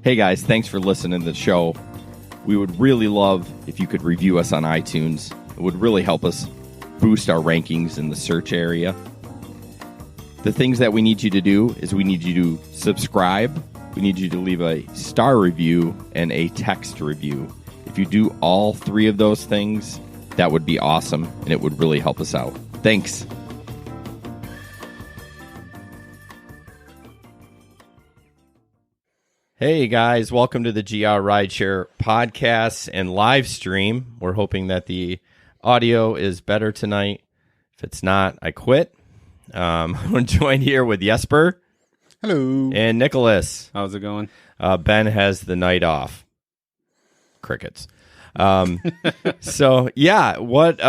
Hey guys, thanks for listening to the show. We would really love if you could review us on iTunes. It would really help us boost our rankings in the search area. The things that we need you to do is we need you to subscribe. We need you to leave a star review and a text review. If you do all three of those things, that would be awesome, and it would really help us out. Thanks. Hey guys, welcome to the GR Rideshare podcast and live stream. We're hoping that the audio is better tonight. If it's not, I quit. I'm joined here with Jesper. Hello. And Nicholas. How's it going? Ben has the night off. Crickets. So, yeah, what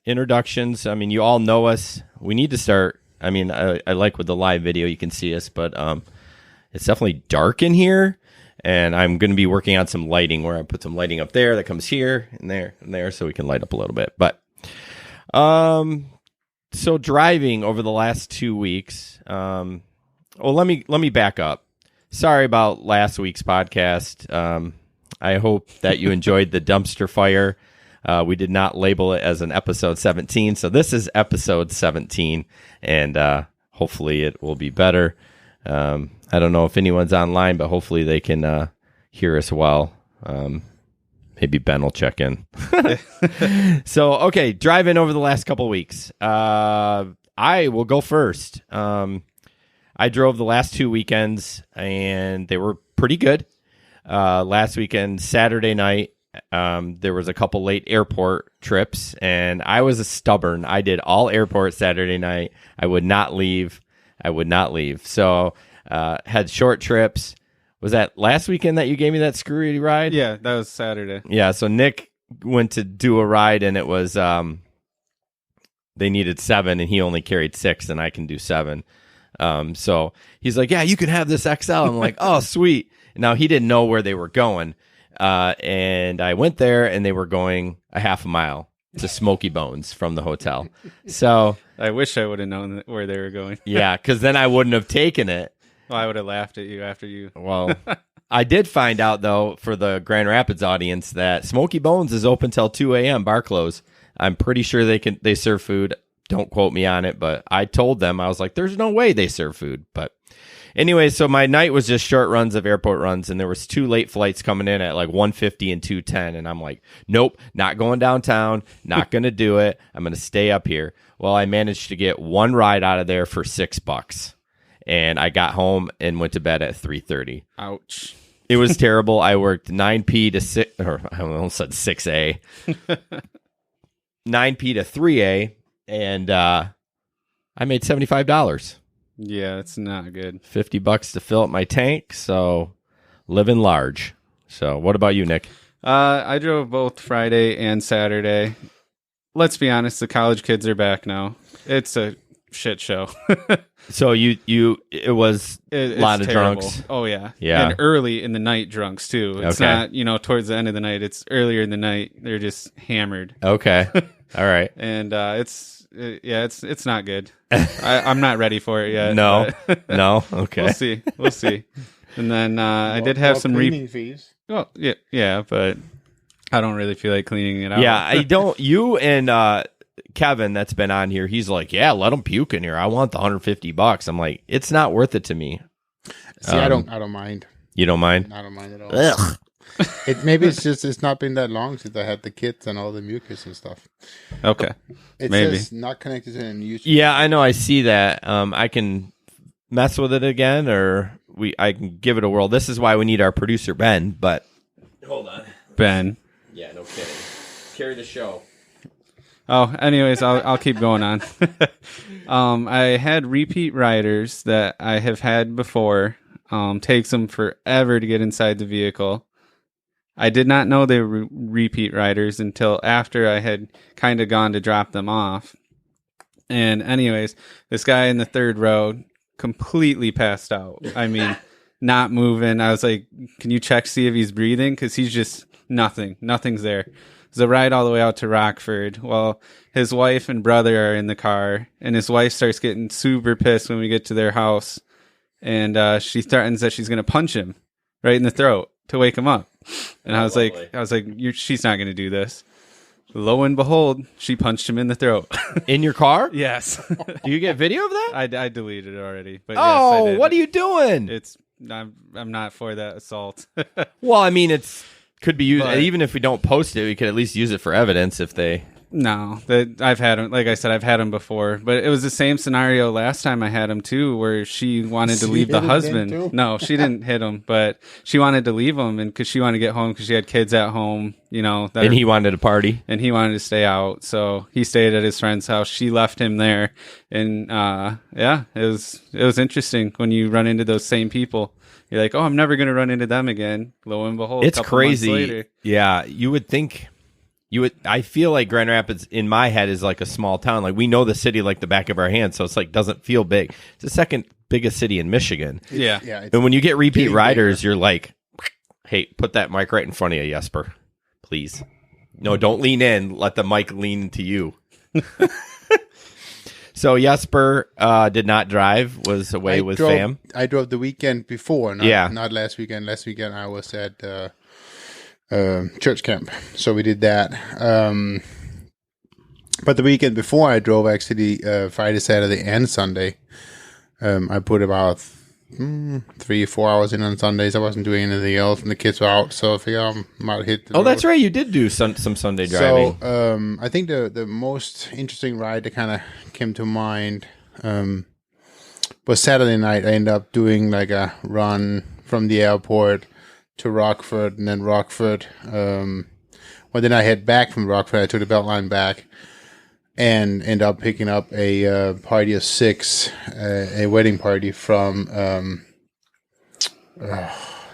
introductions? I mean, you all know us. We need to start. I mean, I like with the live video, you can see us, but it's definitely dark in here, and I'm going to be working on some lighting where I put some lighting up there that comes here and there so we can light up a little bit. But so driving over the last 2 weeks, let me back up. Sorry about last week's podcast. I hope that you enjoyed the dumpster fire. We did not label it as an episode 17, so this is episode 17, and hopefully it will be better. I don't know if anyone's online, but hopefully they can hear us well. Maybe Ben will check in. So, okay, driving over the last couple of weeks. I will go first. I drove the last 2 weekends, and they were pretty good. Last weekend, Saturday night, there was a couple late airport trips, and I was stubborn. I did all airport Saturday night. I would not leave. So had short trips. Was that last weekend that you gave me that screwy ride? Yeah, that was Saturday. Yeah, so Nick went to do a ride, and it was they needed 7, and he only carried 6, and I can do 7. So he's like, yeah, you can have this XL. I'm like, oh, sweet. Now, he didn't know where they were going, and I went there, and they were going a half a mile to Smoky Bones from the hotel. So I wish I would have known where they were going. Yeah, because then I wouldn't have taken it. Well, I would have laughed at you after you. Well, I did find out, though, for the Grand Rapids audience, that Smoky Bones is open till 2 a.m., bar close. I'm pretty sure they serve food. Don't quote me on it, but I told them, I was like, there's no way they serve food. But anyway, so my night was just short runs of airport runs, and there was 2 late flights coming in at like 1:50 and 2:10, and I'm like, nope, not going downtown, not going to do it. I'm going to stay up here. Well, I managed to get one ride out of there for $6, and I got home and went to bed at 3:30. Ouch. It was terrible. I worked 9P to 6, or I almost said 6A, 9P to 3A, and I made $75. Yeah, it's not good. $50 to fill up my tank, so living large. So what about you, Nick? I drove both Friday and Saturday. Let's be honest, the college kids are back now. It's a shit show. So it was a lot of terrible. drunks. Oh, yeah. Yeah. And early in the night drunks, too. It's not, towards the end of the night. It's earlier in the night. They're just hammered. Okay. All right. And it's not good. I'm not ready for it yet. No. No? Okay. We'll see. And then I did have some cleaning fees. Well, yeah, but I don't really feel like cleaning it out. Yeah, I don't. You and Kevin, that's been on here, he's like, yeah, let them puke in here. I want the $150. I'm like, it's not worth it to me. See, I don't mind. You don't mind? I don't mind at all. Ugh. It's not been that long since I had the kids and all the mucus and stuff. Okay. It Maybe. says not connected to any YouTube. Yeah, I know. I see that. I can mess with it again, or I can give it a whirl. This is why we need our producer, Ben, but hold on. Ben. Yeah, no kidding. Carry the show. Oh, anyways, I'll keep going on. I had repeat riders that I have had before. Takes them forever to get inside the vehicle. I did not know they were repeat riders until after I had kind of gone to drop them off. And anyways, this guy in the third row completely passed out. I mean, not moving. I was like, can you check, see if he's breathing? Because he's just nothing's there. It's a ride all the way out to Rockford. Well, his wife and brother are in the car, and his wife starts getting super pissed when we get to their house. And she threatens that she's going to punch him. right in the throat to wake him up. And I was lovely. like, she's not going to do this. Lo and behold, she punched him in the throat. In your car? Yes. Do you get video of that? I deleted it already. But Oh, yes, I did. what are you doing? I'm not for that assault. Well, I mean, could be used. But- Even if we don't post it, we could at least use it for evidence if they. No, I've had him. Like I said, I've had him before, but it was the same scenario last time I had him too, where she wanted to She leave the hit him then, too? husband. No, she didn't hit him, but she wanted to leave him, and because she wanted to get home because she had kids at home, And he wanted to party. and he wanted to stay out, so he stayed at his friend's house. She left him there, and it was interesting when you run into those same people. You're like, oh, I'm never gonna run into them again. Lo and behold, It's a couple months crazy. later. Yeah, you would think. I feel like Grand Rapids in my head is like a small town. Like we know the city like the back of our hand, so it's like doesn't feel big. It's the second biggest city in Michigan. Yeah. It's And when you get repeat getting riders, you're like, hey, put that mic right in front of you, Jesper. Please. No, don't lean in. Let the mic lean to you. So Jesper did not drive, was away with fam. I drove the weekend before, not last weekend. Last weekend I was at church camp, so we did that. But the weekend before I drove, actually, Friday, Saturday, and Sunday. I put about 3 or 4 hours in on Sundays. I wasn't doing anything else, and the kids were out, so I figured I might hit the Oh, that's road. right. You did do some Sunday driving. So I think the most interesting ride that kind of came to mind was Saturday night. I ended up doing like a run from the airport to Rockford, and then Rockford. Then I head back from Rockford. I took the Beltline back and ended up picking up a party of 6, a wedding party from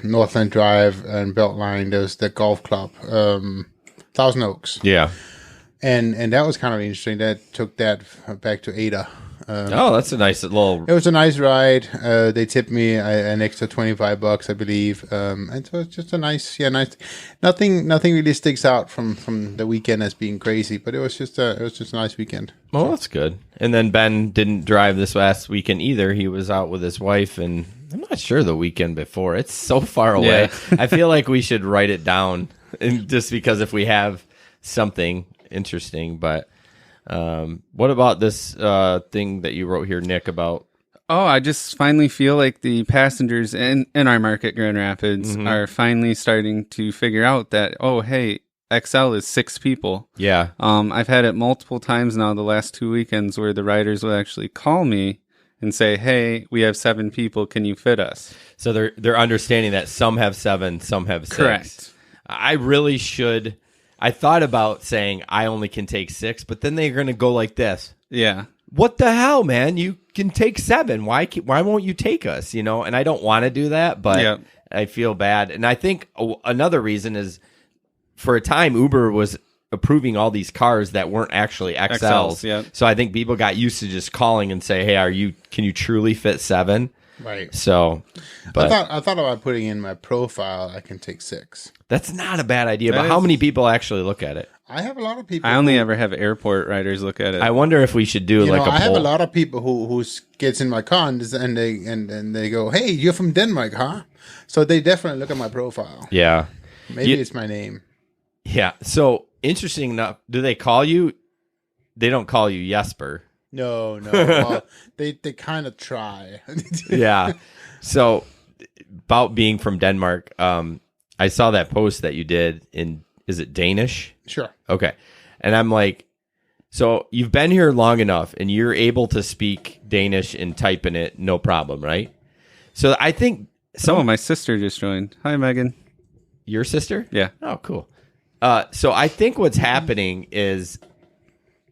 Northland Drive and Beltline. There's the golf club, Thousand Oaks. Yeah. And that was kind of interesting. That took that back to Ada. Oh, that's a nice little. It was a nice ride. They tipped me an extra $25, I believe. And so it's just a nice. Nothing really sticks out from the weekend as being crazy, but it was just a nice weekend. Well, that's good. And then Ben didn't drive this last weekend either. He was out with his wife, and I'm not sure the weekend before. It's so far away. Yeah. I feel like we should write it down, and just because if we have something interesting. But what about this thing that you wrote here, Nick, about? Oh, I just finally feel like the passengers in our market, Grand Rapids, are finally starting to figure out that, oh, hey, XL is 6 people. Yeah. I've had it multiple times now the last 2 weekends where the riders will actually call me and say, hey, we have 7 people. Can you fit us? So they're understanding that some have 7, some have 6. Correct. I really should. I thought about saying I only can take 6, but then they're going to go like this. Yeah. What the hell, man? You can take 7. Why won't you take us? And I don't want to do that, but Yep. I feel bad. And I think another reason is for a time Uber was approving all these cars that weren't actually XLs. Yep. So I think people got used to just calling and say, "Hey, can you truly fit 7?" Right. So, but I thought about putting in my profile. I can take 6. that's not a bad idea. But That how is- many people actually look at it? I have a lot of people. I only ever have airport riders look at it. I wonder if we should do like a I have poll. a lot of people who gets in my car and they go, "Hey, you're from Denmark, huh?" So they definitely look at my profile. Yeah. Maybe You- it's my name. Yeah. So interesting enough, do they call you? They don't call you Jesper. No. Well, they kind of try. Yeah. So about being from Denmark, I saw that post that you did in, is it Danish? Sure. Okay. And I'm like, so you've been here long enough and you're able to speak Danish and type in it, no problem, right? So I think my sister just joined. Hi, Megan. your sister? Yeah. Oh, cool. So I think what's happening is,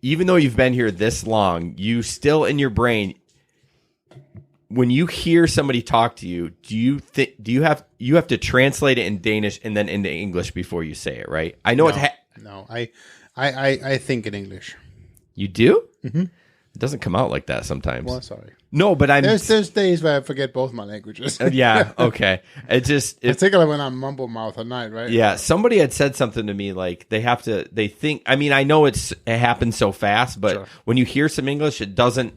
even though you've been here this long, you still in your brain, when you hear somebody talk to you, you have to translate it in Danish and then into English before you say it, right? I know No, I think in English. you do. Mm-hmm. It doesn't come out like that sometimes. Well, sorry. No, but There's days where I forget both my languages. yeah, okay. Particularly when I'm mumble mouth at night, right? Yeah, somebody had said something to me like they think. I mean, I know it happens so fast, but Sure. when you hear some English, it doesn't.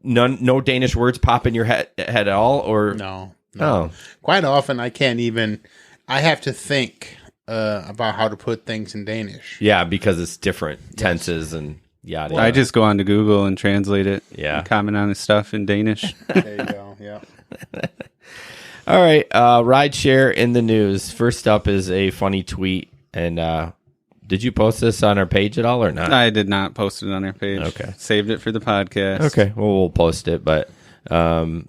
No Danish words pop in your head at all, or No. Oh, Quite often, I can't even. I have to think about how to put things in Danish. yeah, because it's different tenses and yada. I just go on to Google and translate it. Yeah. And comment on his stuff in Danish. There you go. Yeah. All right, rideshare in the news. First up is a funny tweet, and did you post this on our page at all or not? I did not post it on our page. Okay. Saved it for the podcast. Okay, well, we'll post it, but I'll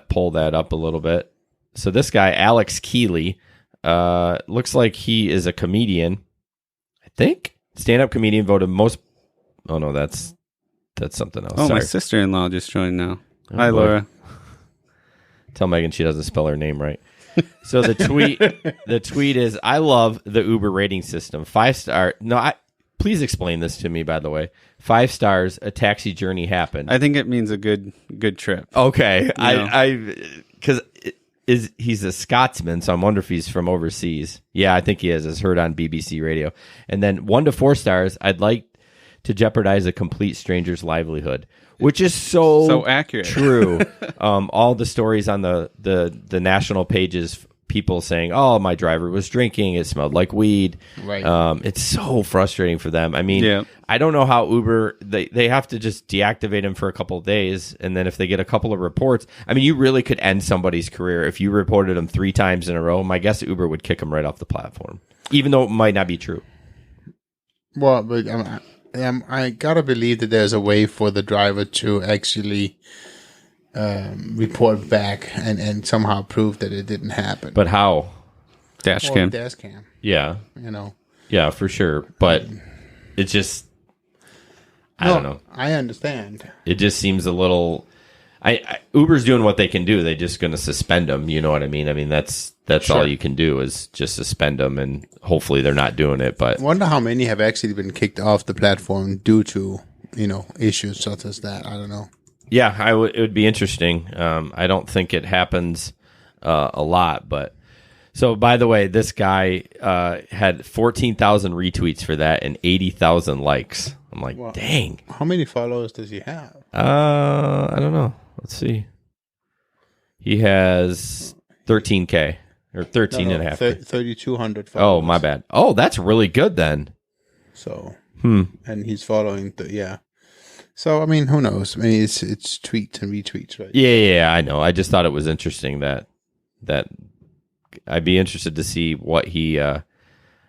pull that up a little bit. So this guy, Alex Keeley, looks like he is a comedian. I think stand-up comedian, voted most. Oh no, that's something else. Oh, Sorry. my sister-in-law just joined now. Oh, Hi, boy. Laura. Tell Megan she doesn't spell her name right. So the tweet is, I love the Uber rating system. 5-star. No, please explain this to me, by the way. 5 stars, a taxi journey happened. I think it means a good trip. Okay. Yeah. Because he's a Scotsman, so I wonder if he's from overseas. Yeah, I think he is, as heard on BBC Radio. And then 1 to 4 stars, I'd like to jeopardize a complete stranger's livelihood, which is so accurate. True. All the stories on the national pages, people saying, "Oh, my driver was drinking. It smelled like weed." Right. It's so frustrating for them. I mean, Yeah. I don't know how Uber they have to just deactivate him for a couple of days, and then if they get a couple of reports, I mean, you really could end somebody's career if you reported him 3 times in a row. My guess Uber would kick him right off the platform, even though it might not be true. Well, but I gotta believe that there's a way for the driver to actually report back and somehow prove that it didn't happen. But how? Dash Or cam. dash cam, Yeah, you know. yeah, for sure. But it's just, I don't know. I understand. It just seems a little. Uber's doing what they can do. They're just going to suspend them. You know what I mean? I mean that's Sure. all you can do is just suspend them, and hopefully they're not doing it. But I wonder how many have actually been kicked off the platform due to, issues such as that. I don't know. yeah, it would be interesting. I don't think it happens a lot, but so by the way, this guy had 14,000 retweets for that and 80,000 likes. I'm like, Wow. dang. How many followers does he have? I don't know. Let's see. He has 13K or 13 and a half. 3,200 followers. Oh, my bad. Oh, that's really good then. So, Hmm. and he's following yeah. So, I mean, who knows? I mean, it's tweets and retweets, right? Yeah, I know. I just thought it was interesting that I'd be interested to see what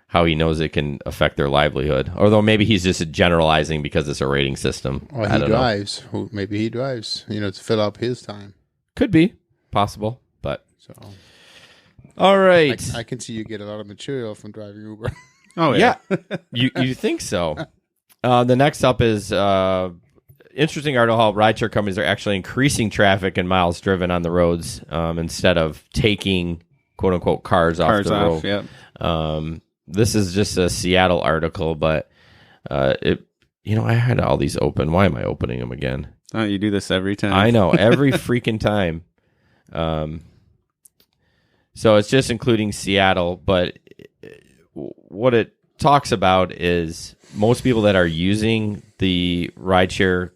how he knows it can affect their livelihood. Although maybe he's just generalizing because it's a rating system. Or I he don't know. drives. Maybe he drives, to fill up his time. Could be possible, but So, all right. I can see you get a lot of material from driving Uber. Oh, Yeah, you think so? The next up is interesting article how rideshare companies are actually increasing traffic and miles driven on the roads instead of taking quote unquote cars off the road. Yep. This is just a Seattle article, but I had all these open. Why am I opening them again? Oh, you do this every time. I know, every freaking time. So it's just including Seattle, but what it talks about is most people that are using the rideshare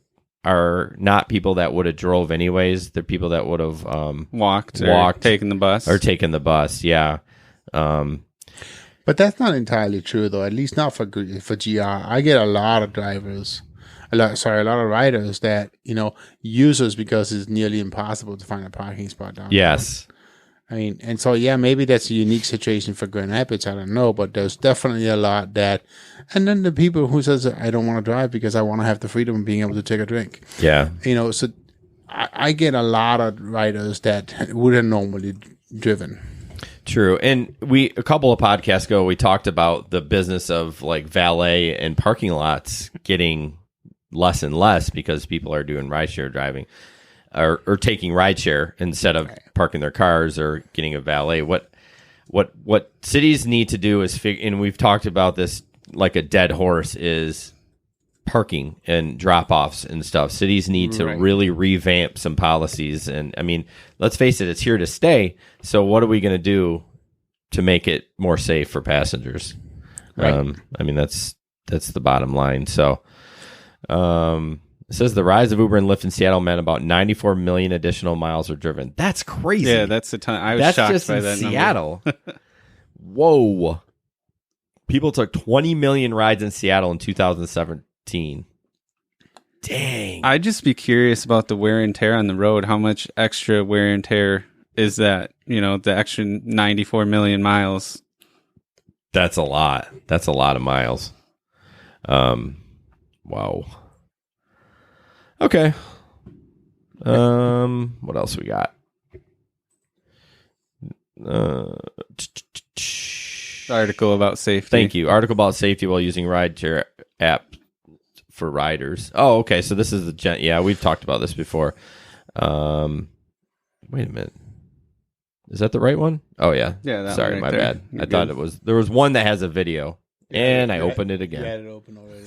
are not people that would have drove anyways. They're people that would have walked, taken the bus. or taken the bus. Yeah. But that's not entirely true, though. At least not for GR. I get a lot of riders that use us because it's nearly impossible to find a parking spot downtown. Yes. I mean, and so maybe that's a unique situation for Grand Rapids. I don't know, but there's definitely a lot that. And then the people who says I don't want to drive because I want to have the freedom of being able to take a drink. Yeah. So I get a lot of riders that wouldn't normally driven. True. And a couple of podcasts ago, we talked about the business of like valet and parking lots getting less and less because people are doing rideshare driving or taking rideshare instead of parking their cars or getting a valet. What cities need to do is and we've talked about this like a dead horse, is parking and drop-offs and stuff. Cities need to really revamp some policies. And I mean, let's face it, it's here to stay. So what are we going to do to make it more safe for passengers? Right. I mean, that's the bottom line. So, It says the rise of Uber and Lyft in Seattle meant about 94 million additional miles were driven. That's crazy. Yeah, that's a ton. I was That's shocked just by in that Seattle. Whoa. People took 20 million rides in Seattle in 2017. Dang. I'd just be curious about the wear and tear on the road. How much extra wear and tear is that? The extra 94 million miles. That's a lot. That's a lot of miles. Wow. Okay. What else we got? Article about safety. Thank you. Article about safety while using rideshare app for riders. Oh, okay. So this is the yeah, we've talked about this before. Wait a minute. Is that the right one? Oh yeah. Yeah. That Sorry, one my right there. bad. You're I thought good. it was. There was one that has a video, and I opened it again. You had it open already.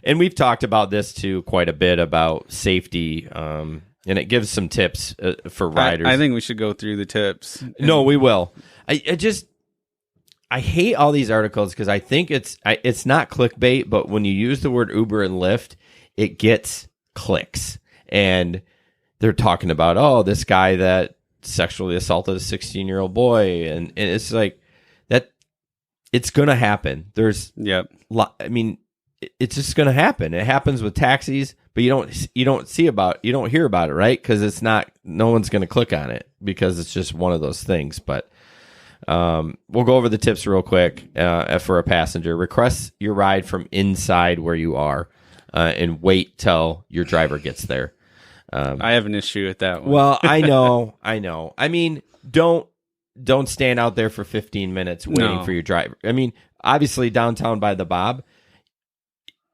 And we've talked about this too quite a bit about safety, and it gives some tips for riders. I think we should go through the tips. No, we will. I hate all these articles because I think it's not clickbait, but when you use the word Uber and Lyft, it gets clicks, and they're talking about this guy that sexually assaulted a 16-year-old boy, and it's like that. It's gonna happen. There's it's just going to happen. It happens with taxis, but you don't hear about it, right? Because no one's going to click on it because it's just one of those things. But we'll go over the tips real quick for a passenger. Request your ride from inside where you are and wait till your driver gets there. I have an issue with that one. Well, I know. I mean, don't stand out there for 15 minutes waiting for your driver. I mean, obviously downtown by the Bob,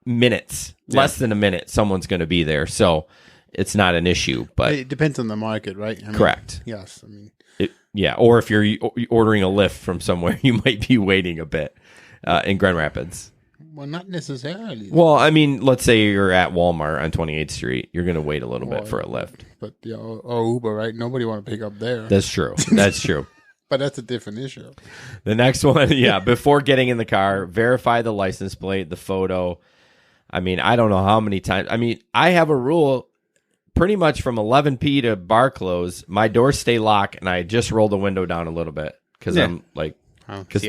minutes, less than a minute, someone's going to be there. So it's not an issue, but it depends on the market, right? I mean, correct. Yes. I mean, or if you're ordering a lift from somewhere, you might be waiting a bit in Grand Rapids. Well, not necessarily. Well, I mean, let's say you're at Walmart on 28th Street. You're going to wait a little bit for a lift. But or Uber, right? Nobody want to pick up there. That's true. That's true. But that's a different issue. The next one, before getting in the car, verify the license plate, the photo. I mean, I don't know how many times. I mean, I have a rule pretty much from 11 p to bar close. My doors stay locked, and I just roll the window down a little bit because I'm like, because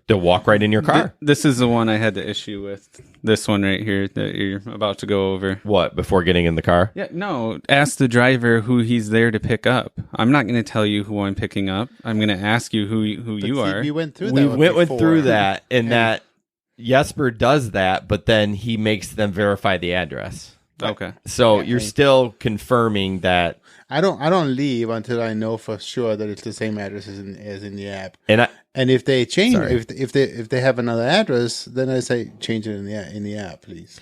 they'll walk right in your car. This is the one I had the issue with. This one right here that you're about to go over. What, before getting in the car? Yeah, no. Ask the driver who he's there to pick up. I'm not going to tell you who I'm picking up. I'm going to ask you who you are. We went through that. We went through that, and that Jesper does that, but then he makes them verify the address. Okay. So you're still confirming that. I don't leave until I know for sure that it's the same address as in the app. And if they change, if they have another address, then I say change it in the app, please.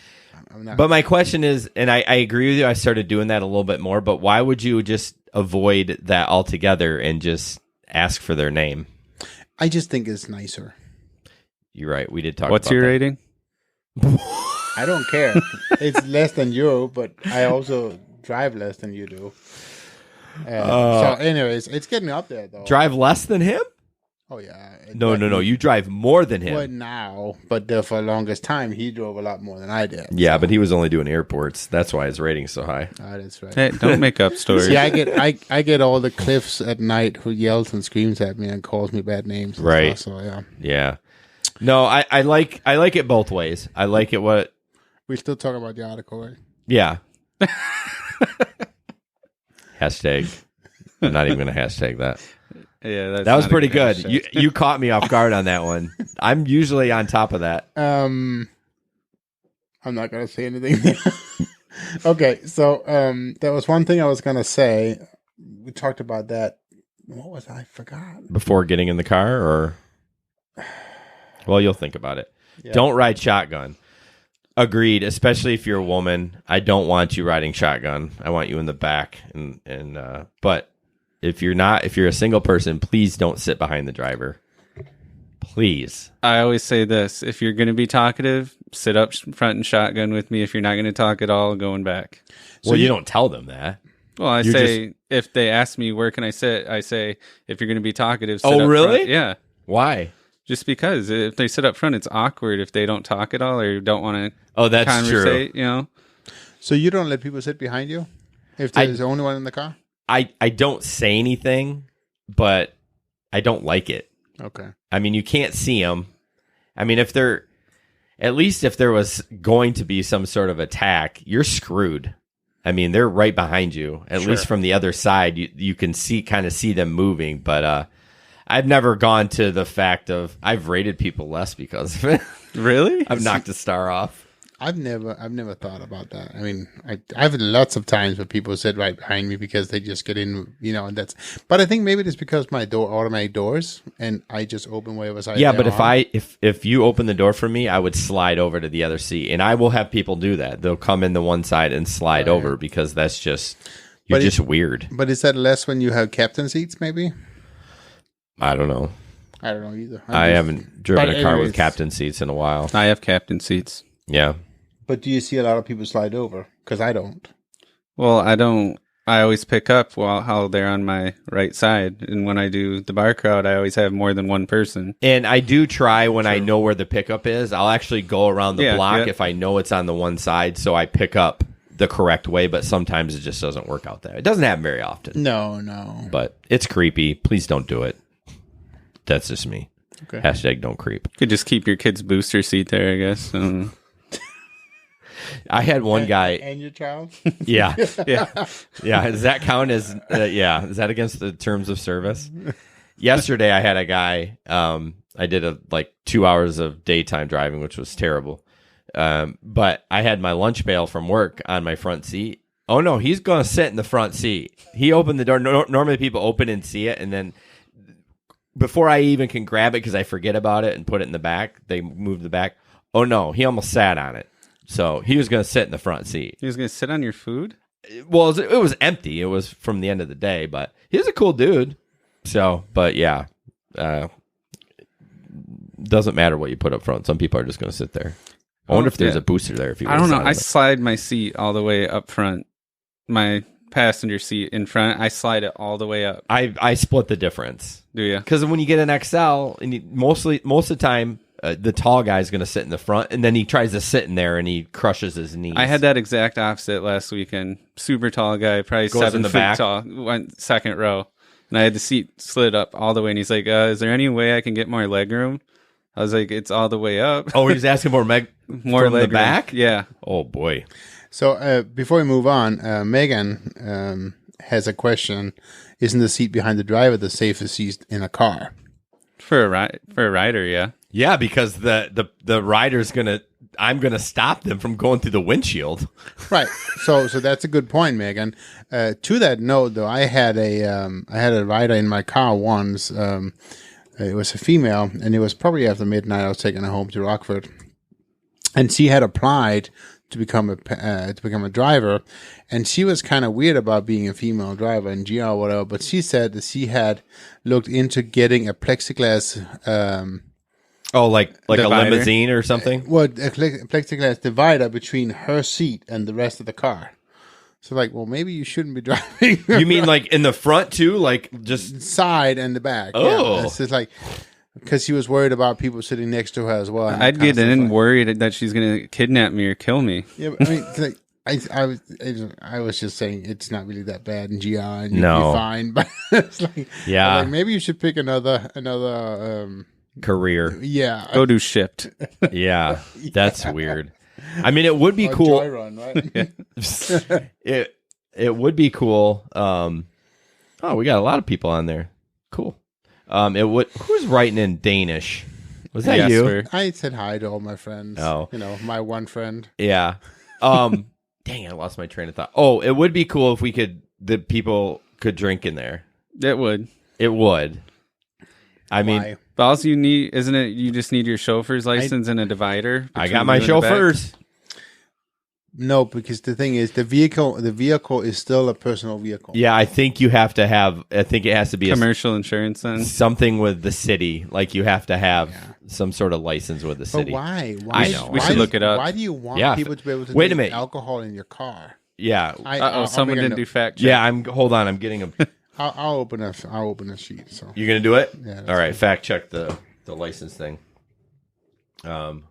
I'm not. But my question is, and I agree with you. I started doing that a little bit more. But why would you just avoid that altogether and just ask for their name? I just think it's nicer. You're right. We did talk. What's about your that. rating? I don't care. It's less than you, but I also drive less than you do. So, anyways, it's getting up there though. Drive less than him? Oh yeah. No. You drive more than him. Well, now, but for the longest time, he drove a lot more than I did. Yeah, but he was only doing airports. That's why his rating's so high. That's right. Hey, don't make up stories. See, I get all the Cliffs at night who yells and screams at me and calls me bad names. And right. stuff, so yeah. Yeah. No, I like it both ways. I like it. What we still talking about the article, right? Yeah. Hashtag. I'm not even going to hashtag that. Yeah, that was pretty good. You caught me off guard on that one. I'm usually on top of that. I'm not going to say anything. Okay, so there was one thing I was going to say. We talked about that. What was I forgot? Before getting in the car, or well, you'll think about it. Yeah. Don't ride shotgun. Agreed, especially if you're a woman. I don't want you riding shotgun. I want you in the back. But if you're a single person, please don't sit behind the driver. Please. I always say this: if you're going to be talkative, sit up front and shotgun with me. If you're not going to talk at all, going back. Well, you don't tell them that. Well, I say if they ask me where can I sit, I say if you're going to be talkative. Sit up really? front. Yeah. Why? Just because if they sit up front, it's awkward if they don't talk at all or don't want to. Oh, that's conversate, true. So you don't let people sit behind you if there's the only one in the car? I don't say anything, but I don't like it. Okay. I mean, you can't see them. I mean, if there was going to be some sort of attack, you're screwed. I mean, they're right behind you. At least from the other side, you can kind of see them moving. But I've never gone to the fact of I've rated people less because of it. Really? I've knocked a star off. I've never thought about that. I mean, I've had lots of times where people sit right behind me because they just get in, and that's. But I think maybe it's because my door automatic doors, and I just open whatever side. Yeah, but if you open the door for me, I would slide over to the other seat, and I will have people do that. They'll come in the one side and slide over because that's just just weird. But is that less when you have captain seats? Maybe. I don't know. I don't know either. I haven't driven a car with captain seats in a while. I have captain seats. Yeah. But do you see a lot of people slide over? Because I don't. Well, I don't. I always pick up how they're on my right side. And when I do the bar crowd, I always have more than one person. And I do try when I know where the pickup is. I'll actually go around the block if I know it's on the one side. So I pick up the correct way. But sometimes it just doesn't work out there. It doesn't happen very often. No. But it's creepy. Please don't do it. That's just me. Okay. Hashtag don't creep. Could just keep your kid's booster seat there, I guess. I had one guy. And your child? Yeah. Does that count as, is that against the terms of service? Yesterday, I had a guy, I did 2 hours of daytime driving, which was terrible. But I had my lunch pail from work on my front seat. Oh, no, he's going to sit in the front seat. He opened the door. Normally, people open and see it, and then before I even can grab it because I forget about it and put it in the back, they move the back. Oh, no, he almost sat on it. So he was going to sit in the front seat. He was going to sit on your food? Well, it was empty. It was from the end of the day, but he was a cool dude. So, but yeah, doesn't matter what you put up front. Some people are just going to sit there. I wonder if there's a booster there. If you, I don't know. I slide my seat all the way up front. My passenger seat in front, I slide it all the way up. I split the difference. Do you? Because when you get an XL, and most of the time, the tall guy's going to sit in the front, and then he tries to sit in there, and he crushes his knees. I had that exact opposite last weekend. Super tall guy, probably Goes 7 feet tall, went second row, and I had the seat slid up all the way. And he's like, "Is there any way I can get more leg room?" I was like, "It's all the way up." Oh, he's asking for more from leg the back. Room. Yeah. Oh boy. So before we move on, Megan has a question. Isn't the seat behind the driver the safest seat in a car? For a rider, yeah. Yeah, because the rider's I'm gonna stop them from going through the windshield. Right. So that's a good point, Megan. To that note, though, I had a rider in my car once. It was a female, and it was probably after midnight. I was taking her home to Rockford, and she had applied to become a driver, and she was kind of weird about being a female driver in GR or whatever. But she said that she had looked into getting a plexiglass. Like divider? A limousine or something? Well, a plexiglass divider between her seat and the rest of the car. So, well, maybe you shouldn't be driving. You mean in the front too? Just side and the back. Oh. Yeah, it's just because she was worried about people sitting next to her as well. I'd get in worried that she's going to kidnap me or kill me. Yeah, but, I mean, I was just saying it's not really that bad in GI, and you'll be fine. But it's maybe you should pick another career. Yeah, go do Shipped. Yeah, that's weird. I mean, it would be cool. Joyrun, right? It would be cool. We got a lot of people on there. Cool. Who's writing in Danish? Was that you? I said hi to all my friends. Oh, my one friend. Yeah. Dang, I lost my train of thought. Oh, it would be cool if the people could drink in there. It would. It would. I mean, but also you need, isn't it? You just need your chauffeur's license and a divider. I got my chauffeurs. No, because the thing is, the vehicle is still a personal vehicle. Yeah, I think you have to have. I think it has to be commercial insurance and something with the city. Like you have to have some sort of license with the city. But why? I know. We should look it up. Why do you want people to be able to wait a drink minute. alcohol in your car? Yeah. Someone didn't do fact check. Yeah, hold on. I'm getting a. I'll open a sheet. So you're gonna do it? Yeah. All right. Fact check the the license thing.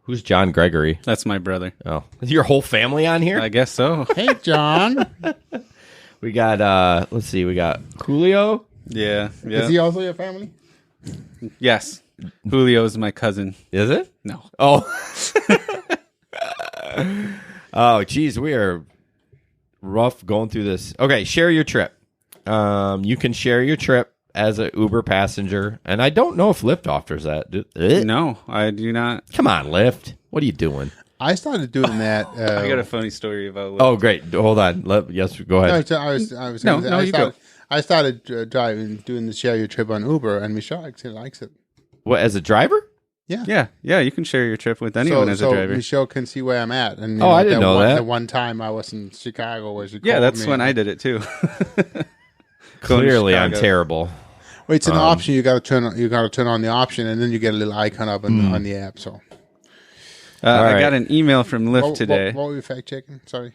Who's John Gregory? That's my brother. Oh, is your whole family on here? I guess so. Hey, John. We got let's see, we got Julio. Yeah. Is he also your family? Yes. Julio is my cousin. Is it? No. Oh. Oh, geez, we are rough going through this. Okay, share your trip. You can share your trip as an Uber passenger, and I don't know if Lyft offers that. No, I do not. Come on, Lyft. What are you doing? I started doing that. I got a funny story about Lyft. Oh, great. Hold on. Yes, go ahead. I started doing the share your trip on Uber, and Michelle actually likes it. What, as a driver? Yeah. Yeah, you can share your trip with anyone as a driver. Michelle can see where I'm at. And I didn't know that. The one time I was in Chicago, where she Yeah, called that's me. when I did it too. Clearly, I'm terrible. Well, it's an option. You got to turn on the option, and then you get a little icon up on the app. So, I right. got an email from Lyft today. What were you fact checking? Sorry.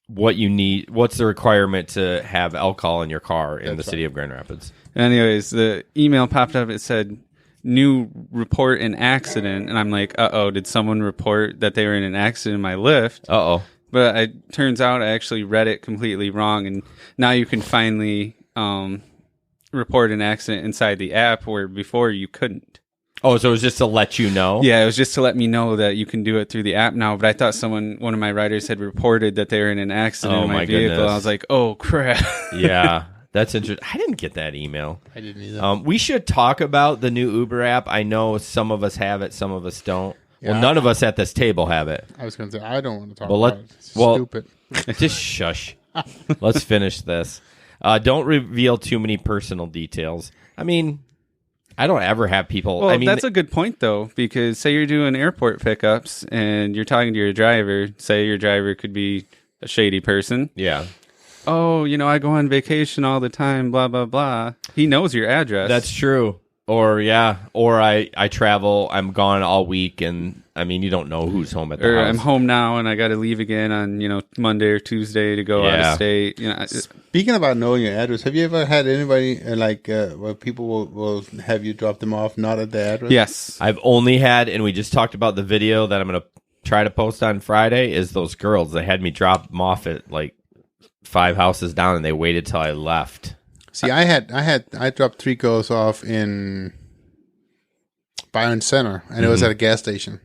What you need? What's the requirement to have alcohol in your car in the city of Grand Rapids? Anyways, the email popped up. It said, "New report an accident," and I'm like, "Uh-oh, did someone report that they were in an accident in my Lyft?" Uh-oh. But it turns out I actually read it completely wrong, and now you can finally report an accident inside the app where before you couldn't. Oh, so it was just to let you know? Yeah, it was just to let me know that you can do it through the app now. But I thought one of my riders had reported that they were in an accident in my vehicle. Goodness. I was like, oh, crap. Yeah, that's interesting. I didn't get that email. I didn't either. We should talk about the new Uber app. I know some of us have it, some of us don't. Yeah. Well, none of us at this table have it. I was going to say, I don't want to talk Well, about it. It's stupid. Just shush. Let's finish this. Don't reveal too many personal details. I mean, I don't ever have people. Well, I mean, that's a good point, though, because say you're doing airport pickups and you're talking to your driver. Say your driver could be a shady person. yeah, Oh, I go on vacation all the time, blah, blah, blah. He knows your address. that's true. Or I travel. I'm gone all week, and I mean, you don't know who's home at the house. I'm home now and I got to leave again on, Monday or Tuesday to go out Yeah. of state. Speaking about knowing your address, have you ever had anybody where people will have you drop them off not at the address? Yes. I've only had, and we just talked about the video that I'm going to try to post on Friday, is those girls. They had me drop them off at like 5 houses down, and they waited till I left. See, I dropped 3 girls off in Byron Center, and it was at a gas station.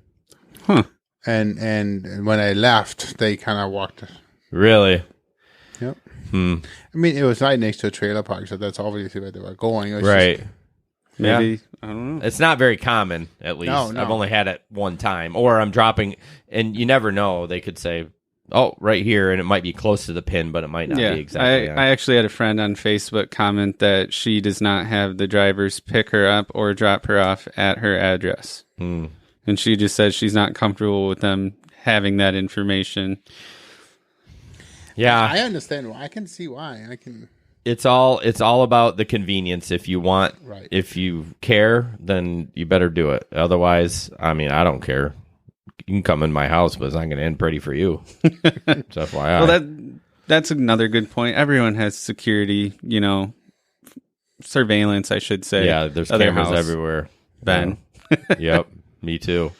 Huh. And when I left, they kind of walked. Really? Yep. I mean, it was right next to a trailer park, so that's obviously where they were going. It was Right. just- Maybe. I don't know. It's not very common, at least. No. I've only had it one time. Or I'm dropping, and you never know. They could say, oh, right here, and it might be close to the pin, but it might not be exactly. I actually had a friend on Facebook comment that she does not have the drivers pick her up or drop her off at her address. And she just says she's not comfortable with them having that information. Yeah. I understand why. I can see why. I can. It's all about the convenience. If you want, Right. if you care, then you better do it. Otherwise, I mean, I don't care. You can come in my house, but it's not going to end pretty for you. It's FYI. Well, that's another good point. Everyone has security, surveillance, I should say. yeah, there's of their cameras house. everywhere. Ben. Yep, me too.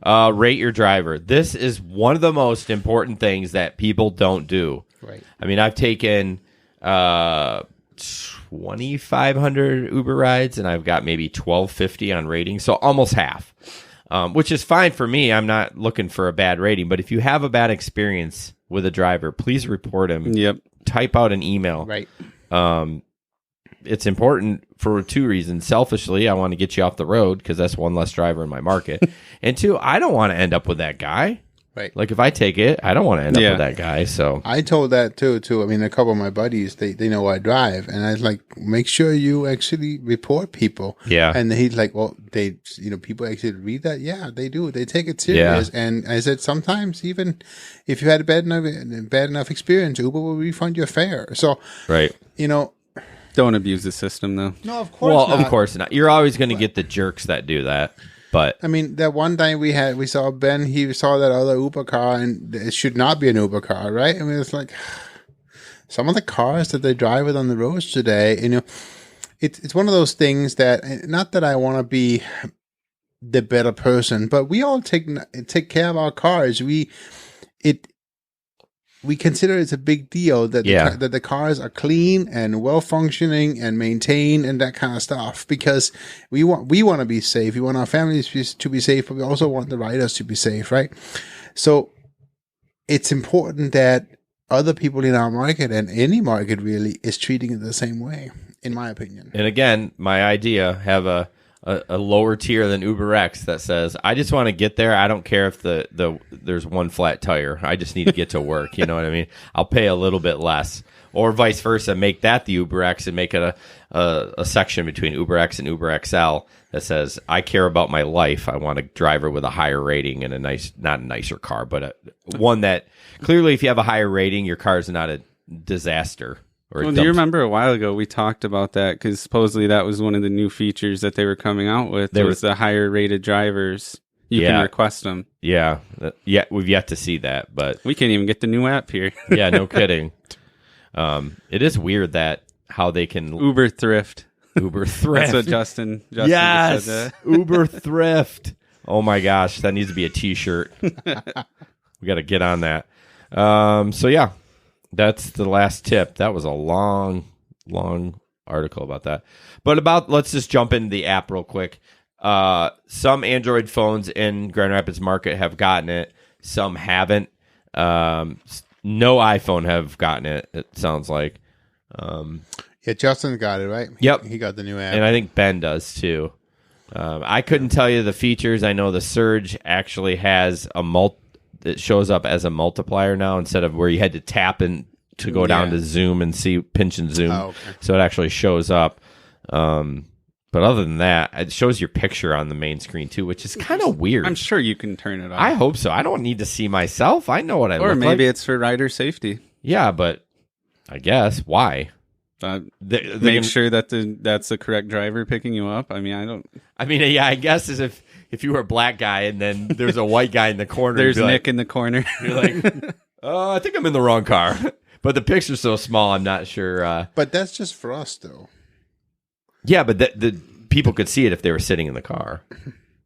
Rate your driver. This is one of the most important things that people don't do. Right. I mean, I've taken 2,500 Uber rides, and I've got maybe 1,250 on rating, so almost half, which is fine for me. I'm not looking for a bad rating, but if you have a bad experience with a driver, please report him. Yep. Type out an email. Right. It's important for 2 reasons. Selfishly, I want to get you off the road because that's one less driver in my market. And 2, I don't want to end up with that guy. Right. Like, if I take it, I don't want to end up with that guy. So I told that too. I mean, a couple of my buddies, they know I drive, and I was like, make sure you actually report people. Yeah. And he's like, well, people actually read that. Yeah, they do. They take it serious. Yeah. And I said, sometimes even if you had a bad enough experience, Uber will refund your fare. So, right. Don't abuse the system, though. No, of course Well, not. of course not. You're always going to get the jerks that do that. But I mean, that one time we saw Ben, he saw that other Uber car, and it should not be an Uber car, right? I mean, it's like some of the cars that they drive with on the roads today, it's one of those things that, not that I want to be the better person, but we all take care of our cars. We consider it's a big deal that that the cars are clean and well functioning and maintained and that kind of stuff, because we want to be safe. We want our families to be safe, but we also want the riders to be safe, right? So it's important that other people in our market, and any market really, is treating it the same way, in my opinion. And again, my idea, have a lower tier than UberX that says, I just want to get there. I don't care if there's one flat tire. I just need to get to work. You know what I mean? I'll pay a little bit less. Or vice versa, make that the UberX and make it a section between UberX and UberXL that says, I care about my life. I want a driver with a higher rating and not a nicer car, but one that clearly, if you have a higher rating, your car is not a disaster. Well, do you remember a while ago we talked about that, because supposedly that was one of the new features that they were coming out with. There was the higher rated drivers. You can request them. Yeah. We've yet to see that, but we can't even get the new app here. Yeah, no kidding. It is weird that how they can Uber Thrift. That's what Justin yes, said. Uber Thrift. Oh my gosh, that needs to be a T-shirt. We got to get on that. So yeah, that's the last tip. That was a long article about that. But let's just jump into the app real quick. Some Android phones in Grand Rapids market have gotten it. Some haven't. No iPhone have gotten it. It sounds like. Yeah, Justin got it, right? Yep, he got the new app, and I think Ben does too. I couldn't tell you the features. I know the Surge actually has it shows up as a multiplier now, instead of where you had to tap in to go down to zoom and see, pinch and zoom. Oh, okay. So it actually shows up. But other than that, it shows your picture on the main screen too, which is kind of weird. I'm sure you can turn it off. I hope so. I don't need to see myself. I know what I look like. Or maybe it's for rider safety. Yeah, but I guess why? Make sure that that's the correct driver picking you up. I mean, yeah, I guess as if you were a black guy and then there's a white guy in the corner. There's Nick in the corner. You're like, oh, I think I'm in the wrong car. But the picture's so small, I'm not sure. But that's just for us, though. Yeah, but the people could see it if they were sitting in the car.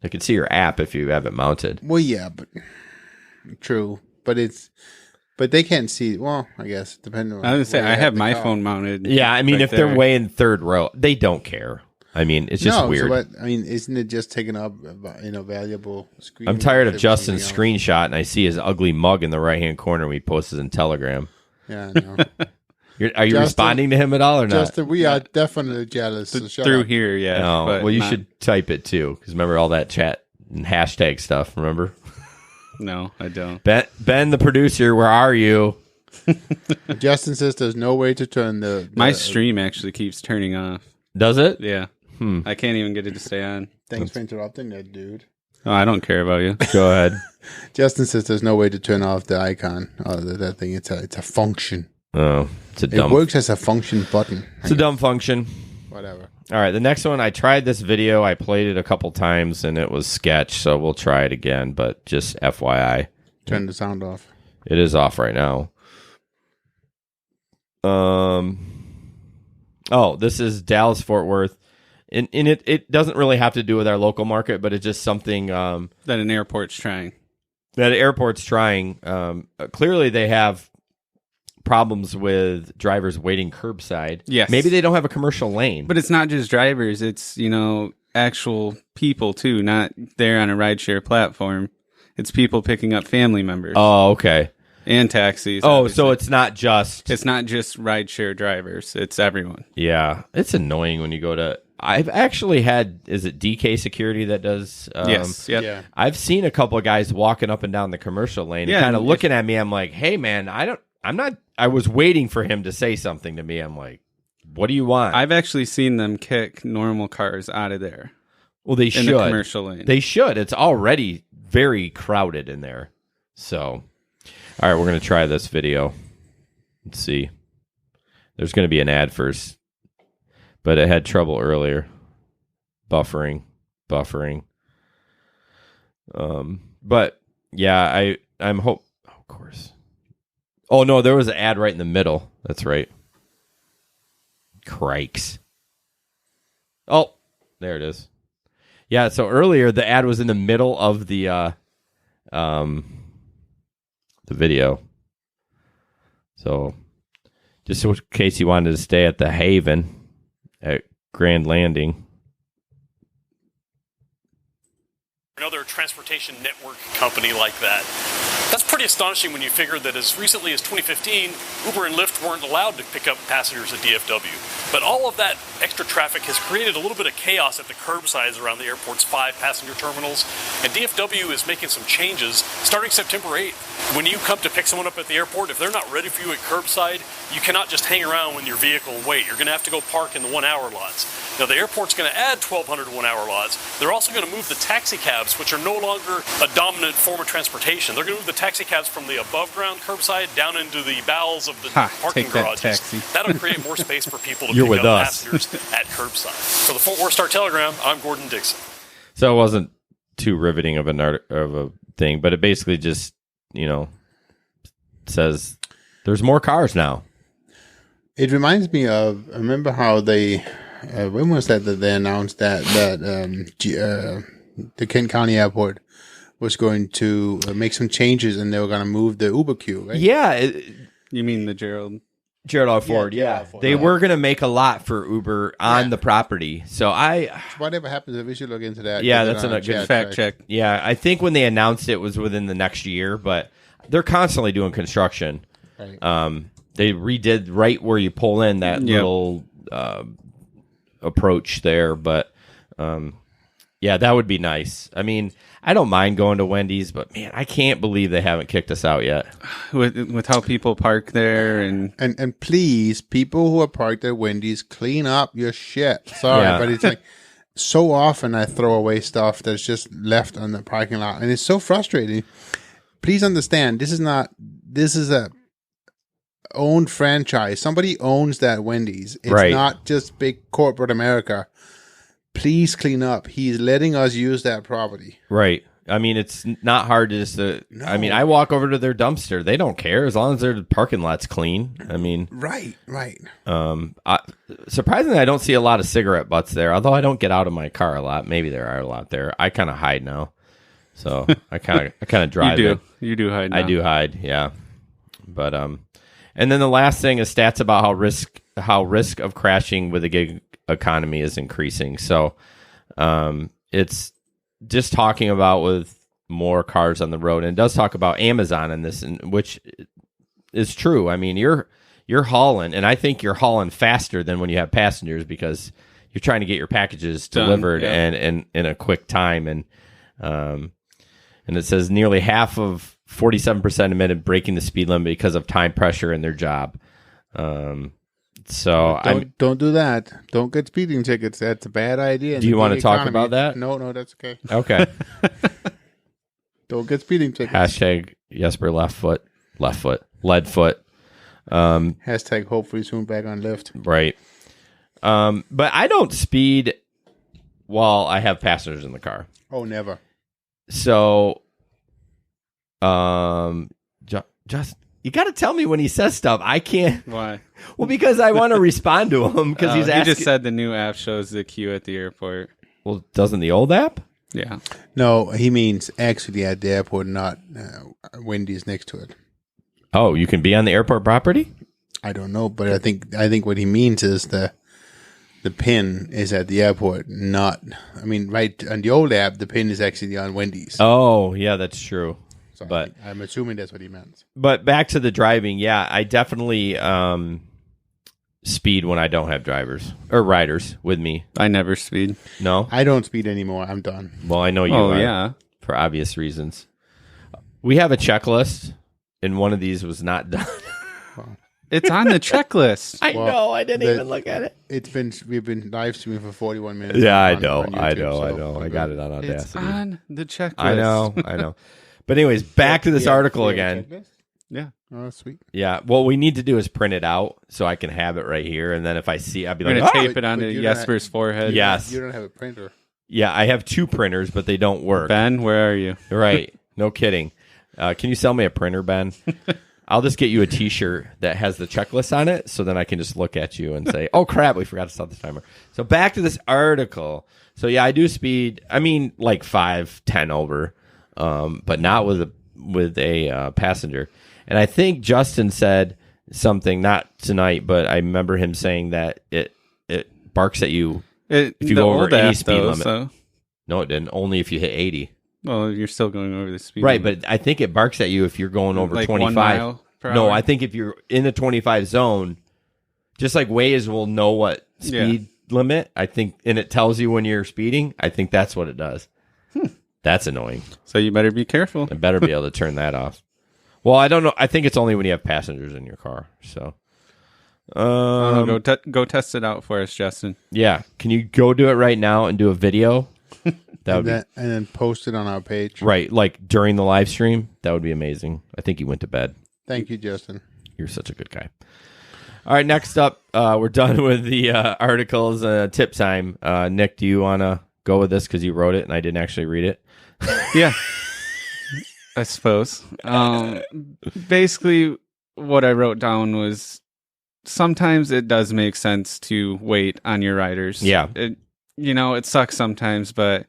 They could see your app if you have it mounted. Well, yeah, but true. But they can't see. Well, I guess depending on. I was gonna say I have my phone mounted. Yeah, I mean, if they're way in third row, they don't care. I mean, it's just weird. But I mean, isn't it just taking up valuable screen? I'm tired of Justin's screenshot, and I see his ugly mug in the right hand corner when he posts it in Telegram. Yeah, I know. Are you responding to him at all or not? Justin, we are definitely jealous. So through here, yeah. No, well, you should type it too, because remember all that chat and hashtag stuff. Remember? No, I don't. Ben, the producer, where are you? Justin says there's no way to turn my stream actually keeps turning off. Does it? Yeah. I can't even get it to stay on. Thanks for interrupting that, dude. Oh, I don't care about you. Go ahead. Justin says there's no way to turn off the icon. Oh, that thing. It's a function. Oh, it works as a function button. It's a dumb function. Whatever. All right, the next one, I tried this video. I played it a couple times, and it was sketch, so we'll try it again, but just FYI. Turn the sound off. It is off right now. This is Dallas-Fort Worth. And it doesn't really have to do with our local market, but it's just something... that an airport's trying. Clearly, they have problems with drivers waiting curbside. Yes. Maybe they don't have a commercial lane. But it's not just drivers. It's, actual people, too, not there on a rideshare platform. It's people picking up family members. Oh, okay. And taxis. Oh, obviously. so it's not just rideshare drivers. It's everyone. Yeah. It's annoying when you go to... I've actually had... Is it DK Security that does... yes. Yep. Yeah. I've seen a couple of guys walking up and down the commercial lane and kind of looking at me. I'm like, hey, man, I was waiting for him to say something to me. I'm like, what do you want? I've actually seen them kick normal cars out of there. Well, they should. In the commercial lane. They should. It's already very crowded in there. So, all right, we're going to try this video. Let's see. There's going to be an ad first, but it had trouble earlier. Buffering. But yeah, I'm of course. Oh no, there was an ad right in the middle. That's right. Crikes. Oh, there it is. Yeah, so earlier the ad was in the middle of the video. So just in case you wanted to stay at the Haven at Grand Landing. Another transportation network company like that. That's pretty astonishing when you figure that as recently as 2015, Uber and Lyft weren't allowed to pick up passengers at DFW. But all of that extra traffic has created a little bit of chaos at the curbsides around the airport's 5 passenger terminals. And DFW is making some changes starting September 8th. When you come to pick someone up at the airport, if they're not ready for you at curbside, you cannot just hang around with your vehicle and wait. You're going to have to go park in the 1 hour lots. Now, the airport's going to add 1,200 1 hour lots. They're also going to move the taxi cabs, which are no longer a dominant form of transportation. They're going to move the taxi cabs from the above ground curbside down into the bowels of the parking garages. That'll create more space for people to pick up passengers at curbside. For the Fort Worth Star-Telegram, I'm Gordon Dixon. So it wasn't too riveting of a thing, but it basically just, says there's more cars now. It reminds me of, I remember how they, when was that they announced that the Kent County Airport was going to make some changes and they were going to move the Uber queue, right? Yeah. You mean the Gerald R. Ford, yeah. They were going to make a lot for Uber on the property. So whatever happens, we should look into that. Yeah, that's a good fact check. Yeah, I think when they announced it was within the next year, but they're constantly doing construction. Right. They redid right where you pull in that little approach there, but yeah, that would be nice. I mean, I don't mind going to Wendy's, but man, I can't believe they haven't kicked us out yet. With how people park there and please, people who are parked at Wendy's, clean up your shit. Sorry, but it's like so often I throw away stuff that's just left on the parking lot, and it's so frustrating. Please understand, this is a owned franchise. Somebody owns that Wendy's. It's not just big corporate America. Please clean up. He's letting us use that property. Right. I mean, it's not hard to just. No. I mean, I walk over to their dumpster. They don't care as long as their parking lot's clean. I mean, right. Surprisingly, I don't see a lot of cigarette butts there. Although I don't get out of my car a lot. Maybe there are a lot there. I kind of hide now, so I kind of drive. You do hide now. I do hide. Yeah, but and then the last thing is stats about how risk of crashing with a gig economy is increasing. So it's just talking about with more cars on the road, and it does talk about Amazon in this, which is true. I mean, you're hauling, and I think you're hauling faster than when you have passengers because you're trying to get your packages delivered and in a quick time. And it says nearly half of 47% admitted breaking the speed limit because of time pressure in their job. So don't do that. Don't get speeding tickets. That's a bad idea. Do you want to talk about that? No, that's okay. Okay. Don't get speeding tickets. Hashtag Jesper left foot, lead foot. Hashtag hopefully soon back on Lyft. Right. But I don't speed while I have passengers in the car. Oh, never. So, just you got to tell me when he says stuff. I can't. Why? Well, because I want to respond to him because he's asking. He just said the new app shows the queue at the airport. Well, doesn't the old app? Yeah. No, he means actually at the airport, not Wendy's next to it. Oh, you can be on the airport property? I don't know, but I think what he means is the pin is at the airport, not. I mean, right on the old app, the pin is actually on Wendy's. Oh, yeah, that's true. So but I'm assuming that's what he meant. But back to the driving, yeah, I definitely speed when I don't have drivers or riders with me. I never speed. No? I don't speed anymore. I'm done. Well, I know you are. Yeah. For obvious reasons. We have a checklist, and one of these was not done. It's on the checklist. I know. I didn't even look at it. We've been live streaming for 41 minutes. Yeah, on I YouTube, know. I got it on Audacity. It's on the checklist. I know. But anyways, back to this article again. Yeah. Oh, sweet. Yeah. What we need to do is print it out so I can have it right here, and then if I see, I'll be We're like, gonna tape it onto Jesper's forehead. Yes. You don't have a printer. Yeah, I have 2 printers, but they don't work. Ben, where are you? Right. No kidding. Can you sell me a printer, Ben? I'll just get you a T-shirt that has the checklist on it, so then I can just look at you and say, "Oh crap, we forgot to start the timer." So back to this article. So yeah, I do speed. I mean, like 5-10 over, but not with a passenger. And I think Justin said something, not tonight, but I remember him saying that it barks at you if you go over any speed limit. So. No, it didn't. Only if you hit 80. Well, you're still going over the speed right, limit. But I think it barks at you if you're going over like 25. 1 mile per hour? No, I think if you're in the 25 zone, just like Waze will know what speed limit, I think, and it tells you when you're speeding, I think that's what it does. That's annoying. So you better be careful. I better be able to turn that off. Well, I don't know. I think it's only when you have passengers in your car. So, go test it out for us, Justin. Yeah. Can you go do it right now and do a video? And then post it on our page. Right, like during the live stream. That would be amazing. I think he went to bed. Thank you, Justin. You're such a good guy. All right, next up, we're done with the articles. Tip time. Nick, do you want to go with this because you wrote it and I didn't actually read it? Yeah, I suppose. Basically, what I wrote down was sometimes it does make sense to wait on your riders. Yeah. It sucks sometimes, but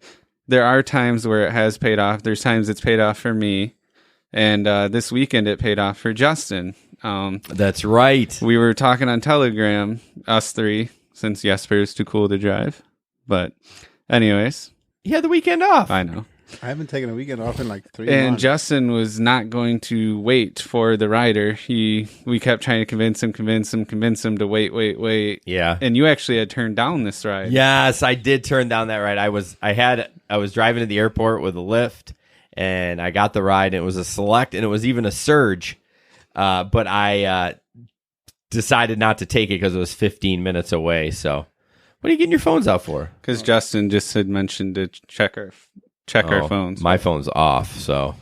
there are times where it has paid off. There's times it's paid off for me. And this weekend it paid off for Justin. That's right. We were talking on Telegram, us three, since Jesper's too cool to drive. But anyways. He had the weekend off. I know. I haven't taken a weekend off in like 3 months. And months. Justin was not going to wait for the rider. We kept trying to convince him to wait. Yeah. And you actually had turned down this ride. Yes, I did turn down that ride. I was driving to the airport with a Lyft, and I got the ride, and it was a Select, and it was even a Surge. But I decided not to take it because it was 15 minutes away. So what are you getting your phones out for? Because Justin just had mentioned to check our phones. My phone's off, so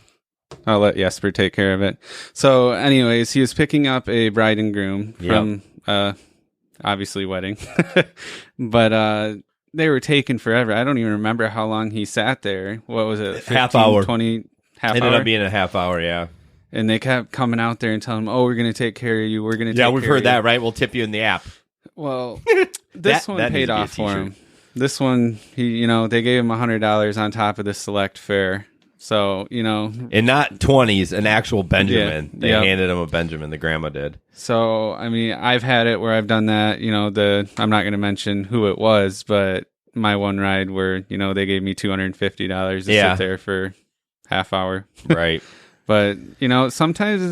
I'll let Jesper take care of it. So anyways, he was picking up a bride and groom from obviously wedding. But they were taking forever. I don't even remember how long he sat there. What was it? 15, half hour. 20 half Ended hour? up being a half hour, yeah. And they kept coming out there and telling him, "Oh, we're going to take care of you. We're going to take care of you." Yeah, we've heard that, right? We'll tip you in the app. Well, this one paid off for him. This one, they gave him $100 on top of the Select fare. So, And not 20s, an actual Benjamin. They handed him a Benjamin, the grandma did. So, I mean, I've had it where I've done that, I'm not going to mention who it was, but my one ride where, they gave me $250 to sit there for half hour. Right. But, sometimes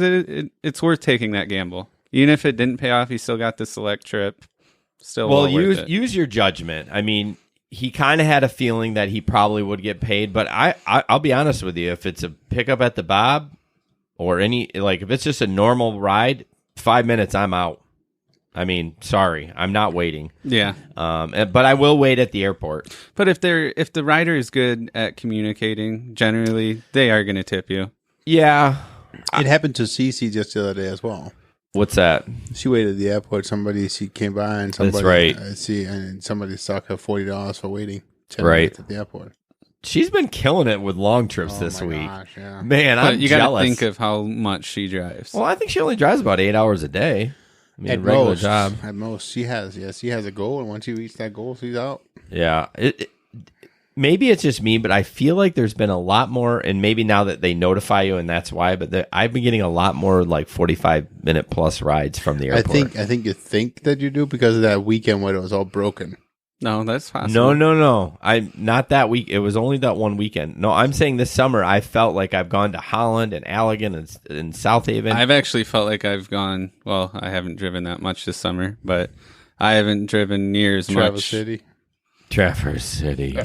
it's worth taking that gamble. Even if it didn't pay off, you still got the Select trip. Still well worth it. Use your judgment. I mean, he kind of had a feeling that he probably would get paid, but I'll be honest with you. If it's a pickup at the Bob or if it's just a normal ride, 5 minutes, I'm out. I mean, sorry, I'm not waiting. Yeah. But I will wait at the airport. But if the rider is good at communicating, generally they are going to tip you. Yeah. It happened to Cece just the other day as well. What's that? She waited at the airport. She came by and somebody. That's right. And somebody stuck her $40 for waiting 10 right minutes at the airport. She's been killing it with long trips this week. Gosh, yeah. Man, I'm you jealous. Got to think of how much she drives. Well, I think she only drives about 8 hours a day. I mean, regular job. At most, she has a goal, and once she reaches that goal, she's out. Yeah. Maybe it's just me, but I feel like there's been a lot more, and maybe now that they notify you, and that's why. But I've been getting a lot more 45-minute plus rides from the airport. I think you think that you do because of that weekend when it was all broken. No, that's possible. No. I'm not that week. It was only that one weekend. No, I'm saying this summer I felt like I've gone to Holland and Allegan and South Haven. I've actually felt like I've gone. Well, I haven't driven that much this summer, but I haven't driven near as much. Traverse City.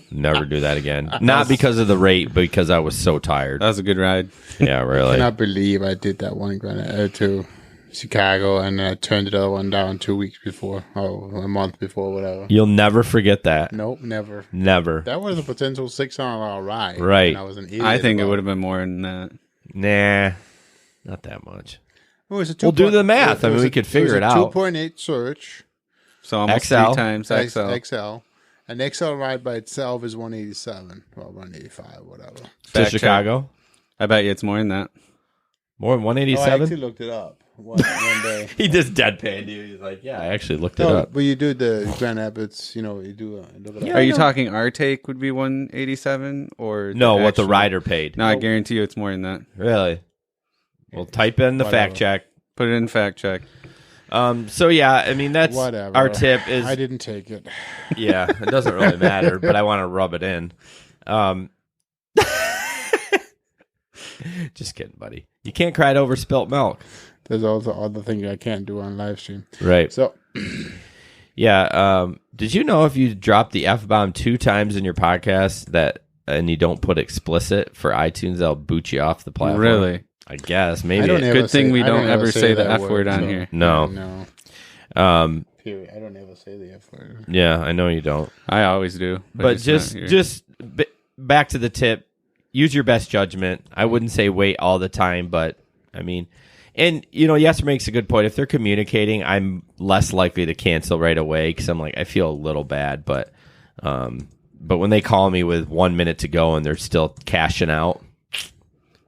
Never do that again. Not because of the rate, but because I was so tired. That was a good ride. Yeah, really. I cannot believe I did that one to Chicago and I turned the other one down 2 weeks before, a month before, whatever. You'll never forget that. Nope, never. Never. That was a potential $600 ride. Right. I was an idiot. I think it would have been more than that. Nah, not that much. We'll do the math. I mean, we could figure it out. 2.8 Surge. So almost XL. 3 times XL. XL. An XL ride by itself is 187. Well, 185, whatever. To Chicago? I bet you it's more than that. More than Oh, I 187? actually looked it up one day. He just deadpanned you. He's like, yeah, I actually looked it No, up. but you do the Grand Rapids, you do look it up. Yeah. Are you know. talking our take would be 187 or No, what the actual- rider paid. No, I guarantee you it's more than that. Really? Well, type in the Whatever. fact check. Put it in fact check. So yeah, I mean that's Whatever. our tip is I didn't take it. yeah, it doesn't really matter, but I want to rub it in. Just kidding, buddy. You can't cry over spilt milk. There's also other things I can't do on live stream. Right. So Yeah. Did you know if you drop the F-bomb 2 times in your podcast and you don't put explicit for iTunes, they'll boot you off the platform? Really? I guess. I Maybe. don't ever Good thing say- we I don't ever say the that F word on so- here. No. No. Um, Period. I don't ever say the F word. yeah, I know you don't. I always do. But it's just not here. back to the tip. Use your best judgment. I wouldn't say wait all the time, but I mean, and Yesser makes a good point. If they're communicating, I'm less likely to cancel right away because I'm like, I feel a little bad, but when they call me with 1 minute to go and they're still cashing out,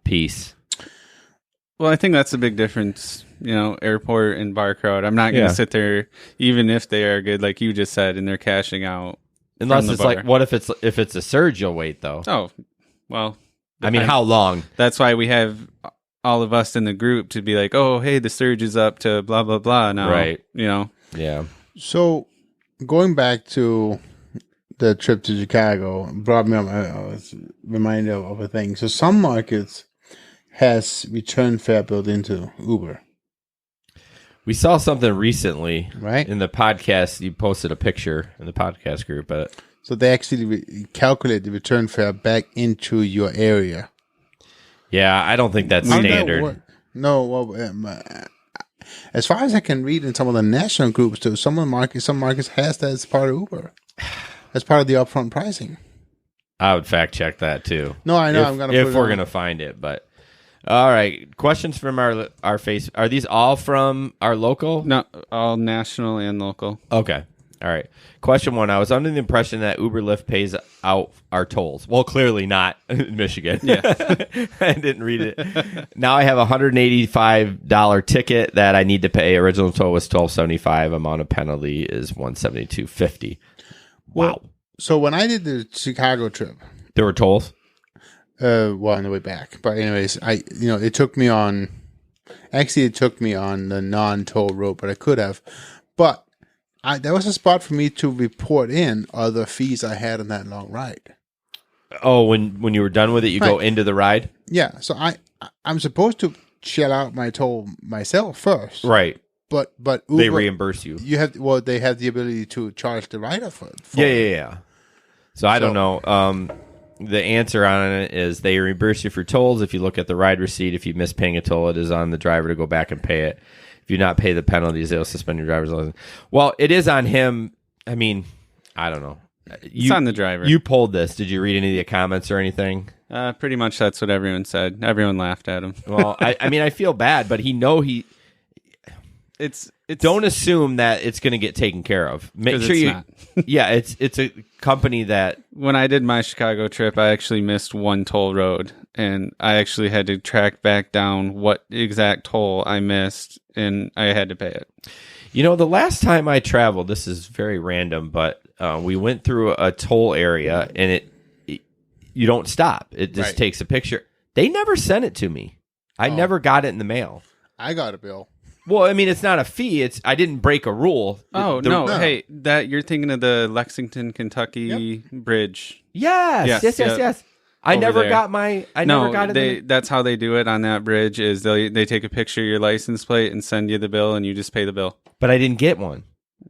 peace. Well, I think that's a big difference, airport and bar crowd. I'm not going to Yeah. sit there, even if they are good, like you just said, and they're cashing out. Unless from the it's like, bar. what if it's a surge? You'll wait though. Oh, well. I mean, how long? That's why we have all of us in the group to be like, oh, hey, the surge is up to blah, blah, blah now. Right. Yeah. So going back to the trip to Chicago brought me up. I was reminded of a thing. So some markets has return fare built into Uber, We saw something recently right? in the podcast. You posted a picture in the podcast group, but So they actually calculate the return fare back into your area. yeah, I don't think that's How'd that standard. work? No, well, as far as I can read in some of the national groups too, some markets has that as part of Uber, as part of the upfront pricing. I would fact check that too. No, I know. If, I'm gonna. if put it we're on. gonna find it, but all right. Questions from our face. Are these all from our local? No, all national and local. Okay. All right. Question 1. I was under the impression that Uber Lyft pays out our tolls. Well, clearly not in Michigan. Yeah. I didn't read it. Now I have a $185 ticket that I need to pay. Original toll was $12.75. Amount of penalty is $172.50. Wow. So when I did the Chicago trip, There were tolls? well, on the way back, but anyways, it took me on. Actually, it took me on the non-toll road, but I could have. But there was a spot for me to report in other fees I had on that long ride. Oh, when you were done with it, you go Right. into the ride? Yeah, so I'm supposed to shell out my toll myself first, Right. but Uber, They reimburse you. they have the ability to charge the rider for it. Yeah. So I don't know. The answer on it is they reimburse you for tolls. If you look at the ride receipt, if you miss paying a toll, it is on the driver to go back and pay it. If you not pay the penalties, they'll suspend your driver's license. Well, it is on him. I mean, I don't know. It's on the driver. You pulled this. Did you read any of the comments or anything? Pretty much that's what everyone said. Everyone laughed at him. Well, I mean, I feel bad, but It's don't assume that it's going to get taken care of. Make 'Cause sure it's you. not. Yeah, it's a company that. When I did my Chicago trip, I actually missed one toll road, and I actually had to track back down what exact toll I missed, and I had to pay it. The last time I traveled, this is very random, but we went through a toll area, and it you don't stop. It just Right. takes a picture. They never sent it to me. I never got it in the mail. I got a bill. Well, I mean, it's not a fee. I didn't break a rule. Oh, The- no. no. Hey, that you're thinking of the Lexington, Kentucky bridge. Yes. I Over never there. got my. I No, never got it. that's how they do it on that bridge is they take a picture of your license plate and send you the bill, and you just pay the bill. But I didn't get one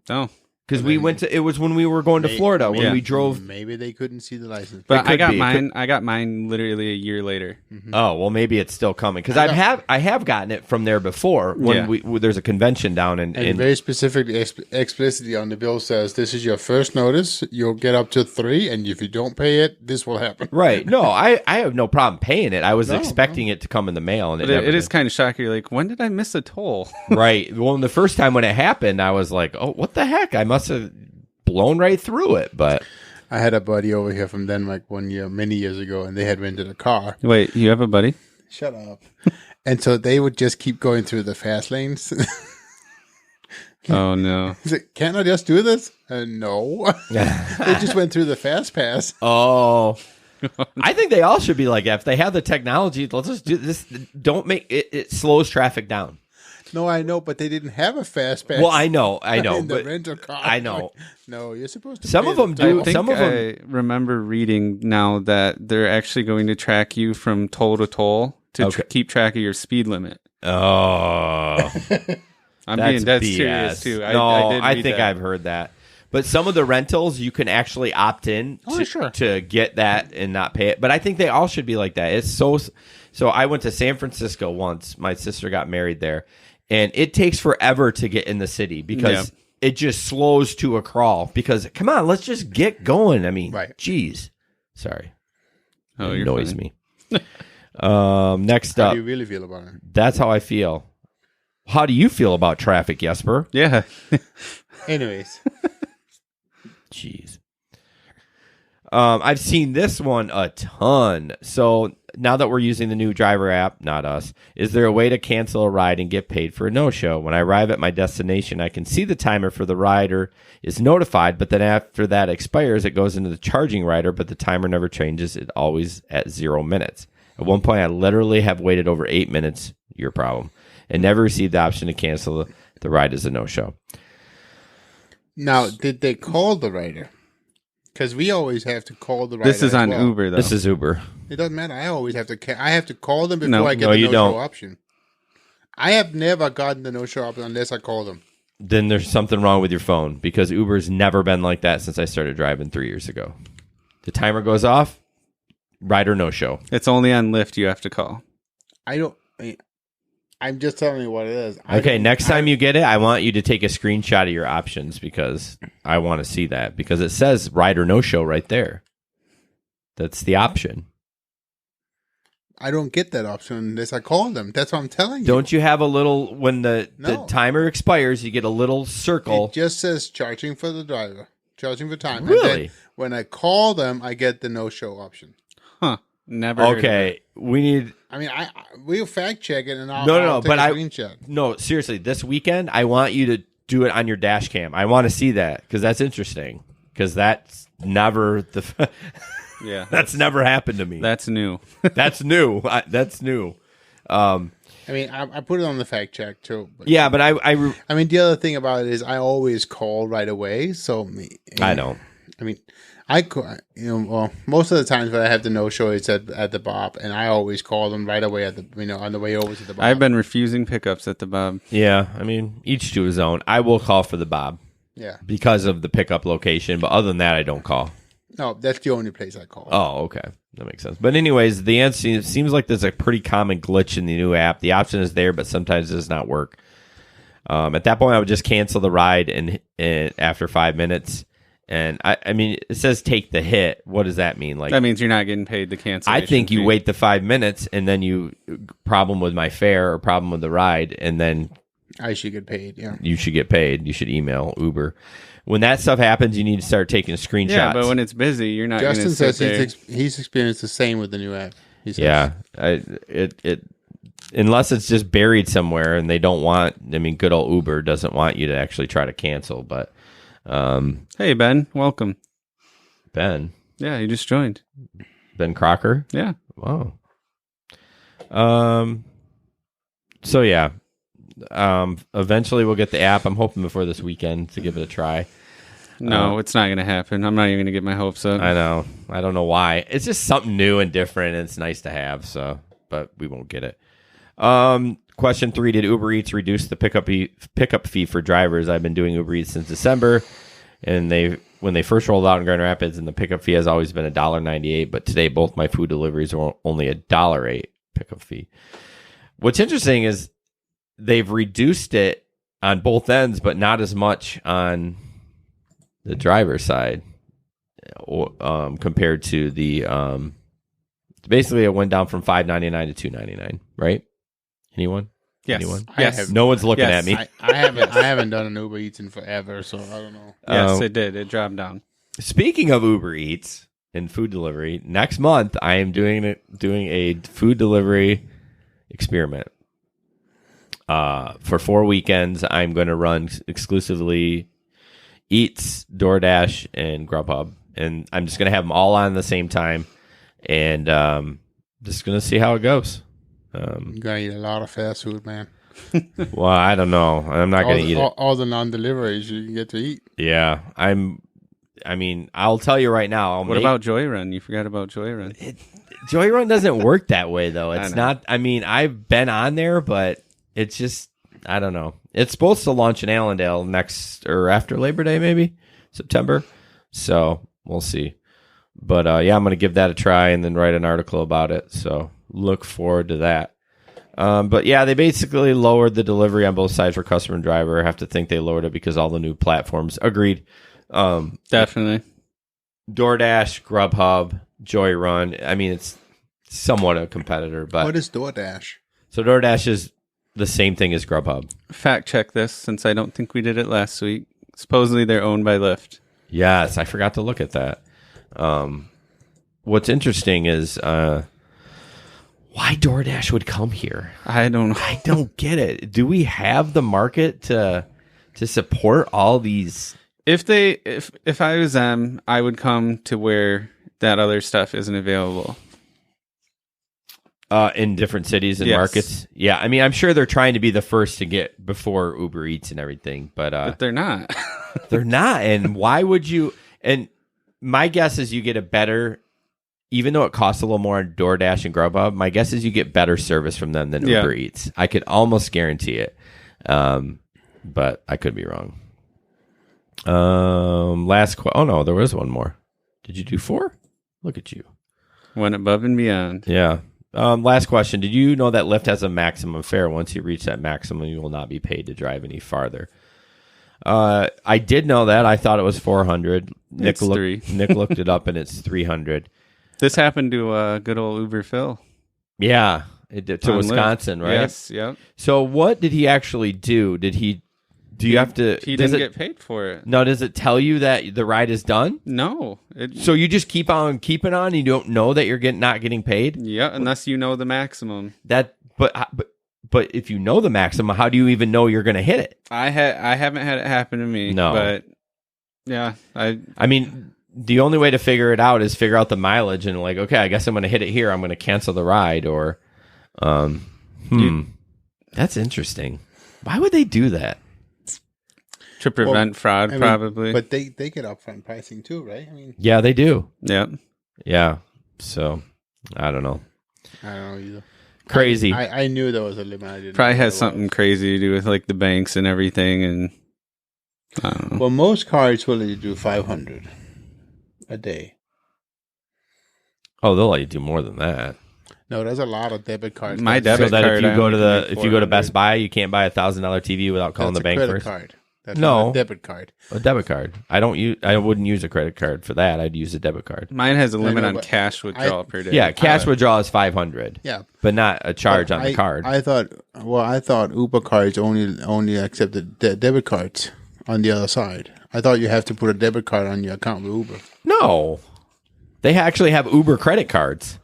No. because we went to. It was when we were going to Florida when Yeah. we drove. Maybe they couldn't see the license. But could I got be. mine. I got mine literally a year later. Oh well, maybe it's still coming because I have gotten it from there before when Yeah. there's a convention down And in very specifically, explicitly on the bill says, this is your first notice. You'll get up to 3, and if you don't pay it, this will happen. right. No, I have no problem paying it. I was expecting it to come in the mail, and But never it is did. kind of shocking. You're like, when did I miss a toll? Right. Well, the first time when it happened, I was like, "Oh, what the heck? I must have blown right through it." But I had a buddy over here from Denmark one year, many years ago, and they had rented a car. Wait, you have a buddy? Shut up. And so they would just keep going through the fast lanes. Oh no! He's like, can't I just do this? No. They just went through the fast pass. Oh, I think they all should be like that. If they have the technology, let's just do this. Don't make it. It slows traffic down. No, I know, but they didn't have a fast pass. Well, I know, in the but rental car. I know. No, you're supposed to. Some pay of them the do. I think Some of them. I remember reading now that they're actually going to track you from toll to toll to Okay. keep track of your speed limit. Oh, I'm that's being dead BS. serious too. No, I think that. I've heard that. But some of the rentals, you can actually opt in to get that and not pay it. But I think they all should be like that. It's so. I went to San Francisco once. My sister got married there, and it takes forever to get in the city because it just slows to a crawl. Because come on, let's just get going. I mean, geez. Sorry, Oh, it you're annoys fine. me. Next How up, do you really feel about it? that's how I feel. How do you feel about traffic, Jesper? Yeah. Anyways, Jeez. I've seen this one a ton. So now that we're using the new driver app, not us, is there a way to cancel a ride and get paid for a no-show? When I arrive at my destination, I can see the timer for the rider is notified, but then after that expires, it goes into the charging rider, but the timer never changes. It's always at 0 minutes. At one point, I literally have waited over 8 minutes, your problem, and never received the option to cancel the ride as a no-show. now did they call the rider? Because we always have to call the rider. This is as on well. Uber though. This is Uber. It doesn't matter. I always have to. I have to call them before No. I get No, the you no-show don't. option. I have never gotten the no-show option unless I call them. Then there's something wrong with your phone because Uber's never been like that since I started driving 3 years ago. The timer goes off, rider no show. It's only on Lyft you have to call. I don't. I'm just telling you what it is. Okay, next time you get it, I want you to take a screenshot of your options because I want to see that because it says rider no show right there. That's the option. I don't get that option unless I call them. That's what I'm telling you. Don't you have a little when the No. timer expires, you get a little circle? It just says charging for the driver, charging for time. Really? And then when I call them, I get the no-show option. Huh. Never heard of it. Okay, we need I mean, we'll fact check it and I'll No, take but a I screenshot. no, seriously, this weekend I want you to do it on your dash cam. I want to see that because that's interesting because that's never Yeah. that's never happened to me. That's new. That's new. That's new. I mean, I put it on the fact check too. But, Yeah, but I I mean, the other thing about it is I always call right away. So I know. I mean, well, most of the times when I have the no-show, it's at the Bob, and I always call them right away at the on the way over to the Bob. I've been refusing pickups at the Bob. Yeah, I mean, each to his own. I will call for the Bob Yeah. because of the pickup location, but other than that, I don't call. No, that's the only place I call. Oh, okay. That makes sense. But anyways, the answer it seems like there's a pretty common glitch in the new app. The option is there, but sometimes it does not work. At that point, I would just cancel the ride and after 5 minutes. And I mean, it says take the hit. What does that mean? Like That means you're not getting paid the cancellation I think you fee. wait the 5 minutes and then you problem with my fare or problem with the ride, and then I should get paid. Yeah. you should get paid. You should email Uber. When that stuff happens, you need to start taking screenshots. Yeah, but when it's busy, you're not going to Justin sit says there. he's experienced the same with the new app. He says. Yeah, it unless it's just buried somewhere and they don't want. I mean, good old Uber doesn't want you to actually try to cancel. But Hey, Ben, welcome. Ben Yeah, you just joined. Crocker. Yeah. Wow. So yeah. Eventually we'll get the app. I'm hoping before this weekend to give it a try. No, it's not going to happen. I'm not even going to get my hopes up. I know. I don't know why. It's just something new and different, and it's nice to have. So, but we won't get it. Question 3: did Uber Eats reduce the pickup fee for drivers? I've been doing Uber Eats since December, and when they first rolled out in Grand Rapids, and the pickup fee has always been $1.98. But today, both my food deliveries are only $1.08 pickup fee. What's interesting is they've reduced it on both ends, but not as much on the driver's side, compared to the basically it went down from $5.99 to $2.99, right? Anyone? Yes. Anyone? Yes. No one's looking Yes. at me. I haven't done an Uber Eats in forever, so I don't know. Yes, it did. It dropped down. Speaking of Uber Eats and food delivery, next month I am doing a food delivery experiment. For 4 weekends, I'm going to run exclusively Eats, DoorDash, and Grubhub. And I'm just going to have them all on at the same time. And just going to see how it goes. You're going to eat a lot of fast food, man. Well, I don't know. I'm not going to eat it. All the non-deliveries you get to eat. Yeah, I'll tell you right now. What about Joy Run? You forgot about Joy Run. Joy Run doesn't work that way, though. It's not. I've been on there, but it's just, I don't know. It's supposed to launch in Allendale next or after Labor Day, maybe September. So we'll see. But yeah, I'm going to give that a try and then write an article about it. So look forward to that. But yeah, they basically lowered the delivery on both sides for customer and driver. I have to think they lowered it because all the new platforms. Agreed. Definitely. DoorDash, Grubhub, Joy Run. It's somewhat a competitor, but What is DoorDash? So DoorDash is the same thing as Grubhub. Fact check this, since I don't think we did it last week. Supposedly they're owned by Lyft. Yes, I forgot to look at that. What's interesting is why DoorDash would come here. I don't know. I don't get it. Do we have the market to support all these? If I was them, I would come to where that other stuff isn't available. In different cities and Yes. markets? Yeah, I'm sure they're trying to be the first to get before Uber Eats and everything, but They're not. they're not. And why would you? And my guess is you get a better, even though it costs a little more on DoorDash and Grubhub, my guess is you get better service from them than Yeah. Uber Eats. I could almost guarantee it, but I could be wrong. Oh no, there was one more. Did you do 4? Look at you. Went above and beyond. Yeah. Last question. Did you know that Lyft has a maximum fare? Once you reach that maximum, you will not be paid to drive any farther. I did know that. I thought it was 400. Nick It's 3. Nick looked it up, and it's 300. This happened to good old Uber Phil. Yeah, it did, to On Wisconsin, Lyft. right? Yes, yep. So what did he actually do? Do you have to? He didn't get paid for it. No, does it tell you that the ride is done? No. So you just keep on keeping on, and you don't know that you're not getting paid? Yeah, unless you know the maximum. But if you know the maximum, how do you even know you're going to hit it? I haven't had it happen to me. No. But yeah, the only way to figure it out is figure out the mileage and like, okay, I guess I'm going to hit it here. I'm going to cancel the ride or, that's interesting. Why would they do that? to prevent fraud, probably. But they get upfront pricing too, right? Yeah, they do. Yeah. Yeah. So I don't know. I don't know either. Crazy. I knew there was a limit. I didn't Probably know has what it something was. crazy to do with like the banks and everything, and I don't know. Well, most cards will let you do 500 a day. Oh, they'll let you do more than that. No, there's a lot of debit cards. My that- So debit that card, if you go to Best Buy, you can't buy a $1,000 TV without calling That's the a bank credit first. card. That's No. not a debit card. A debit card. I wouldn't use a credit card for that. I'd use a debit card. Mine has a limit know, on but cash withdrawal per day. Yeah, cash withdrawal is 500. Yeah, But not a charge on the I- card. I thought Uber cards only accepted debit cards on the other side. I thought you have to put a debit card on your account with Uber. No. They actually have Uber credit cards.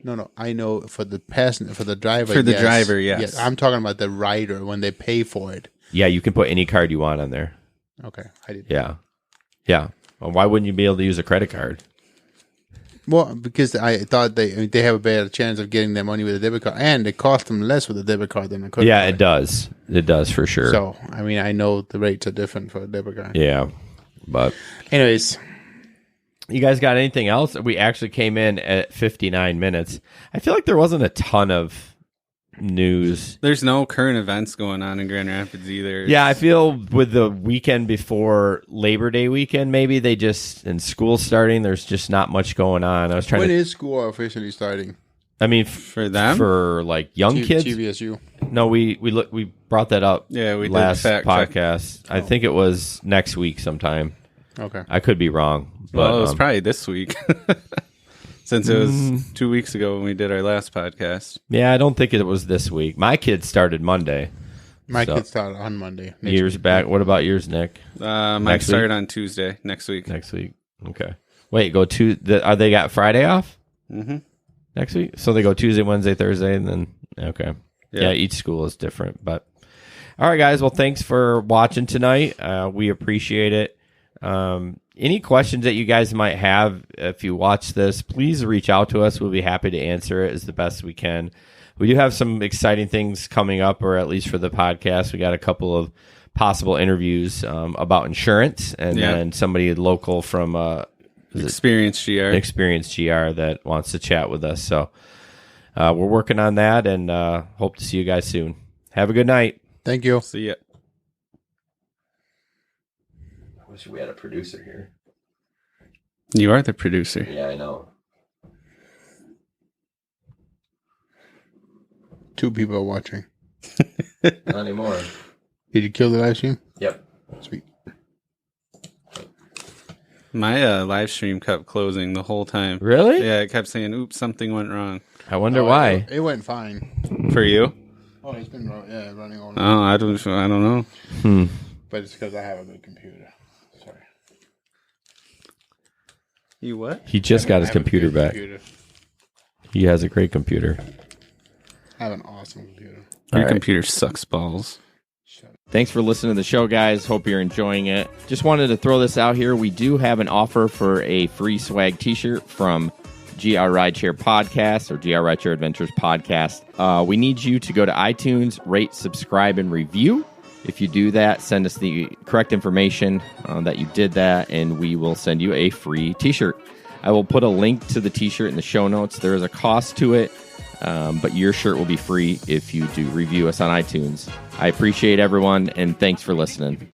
No, I know for the passenger, for the driver. For the driver, yes. I'm talking about the rider when they pay for it. Yeah, you can put any card you want on there. Okay, I did. Yeah. Yeah. Well, why wouldn't you be able to use a credit card? Well, because I thought they have a better chance of getting their money with a debit card, and it costs them less with a debit card than a credit Yeah, card. it does. It does for sure. So, I know the rates are different for a debit card. Yeah. But Anyways, you guys got anything else? We actually came in at 59 minutes. I feel like there wasn't a ton of news. There's no current events going on in Grand Rapids either. Yeah, I feel with the weekend before Labor Day weekend, maybe and school starting, there's just not much going on. I was trying when to. is school officially starting? For them? For like young kids. TVSU. No, we brought that up. Yeah, we did last fact check. podcast. I think it was next week sometime. Okay. I could be wrong. But, Well, it was probably this week. Since it was 2 weeks ago when we did our last podcast. yeah, I don't think it was this week. My kids started Monday. My So- kids start on Monday. next Years week. back. What about yours, Nick? Mine Next started on Tuesday next week. Next week. Okay. Wait, are they got Friday off? Mm-hmm. Next week? So they go Tuesday, Wednesday, Thursday, and then, okay. Yeah. Yeah, each school is different. But, all right, guys. Well, thanks for watching tonight. We appreciate it. Any questions that you guys might have, if you watch this, please reach out to us. We'll be happy to answer it as the best we can. We do have some exciting things coming up, or at least for the podcast. We got a couple of possible interviews about insurance, and then somebody local from Experienced GR. Experienced GR that wants to chat with us. So we're working on that, and hope to see you guys soon. Have a good night. Thank you. See ya. I wish we had a producer here. You are the producer. Yeah, I know. 2 people are watching. Not anymore. Did you kill the live stream? Yep. Sweet. My live stream kept closing the whole time. Really? Yeah, it kept saying, oops, something went wrong. I wonder why. It went fine. For you? Oh, it's been running all night. Oh, I don't know. But it's because I have a good computer. Sorry. You what? He just got his I have a computer good back. computer. He has a great computer. I have an awesome computer. Your right. computer sucks balls. Thanks for listening to the show, guys. Hope you're enjoying it. Just wanted to throw this out here. We do have an offer for a free swag t-shirt from GR Rideshare Podcast or GR Rideshare Adventures Podcast. We need you to go to iTunes, rate, subscribe, and review. If you do that, send us the correct information that you did that, and we will send you a free t-shirt. I will put a link to the t-shirt in the show notes. There is a cost to it, but your shirt will be free if you do review us on iTunes. I appreciate everyone, and thanks for listening.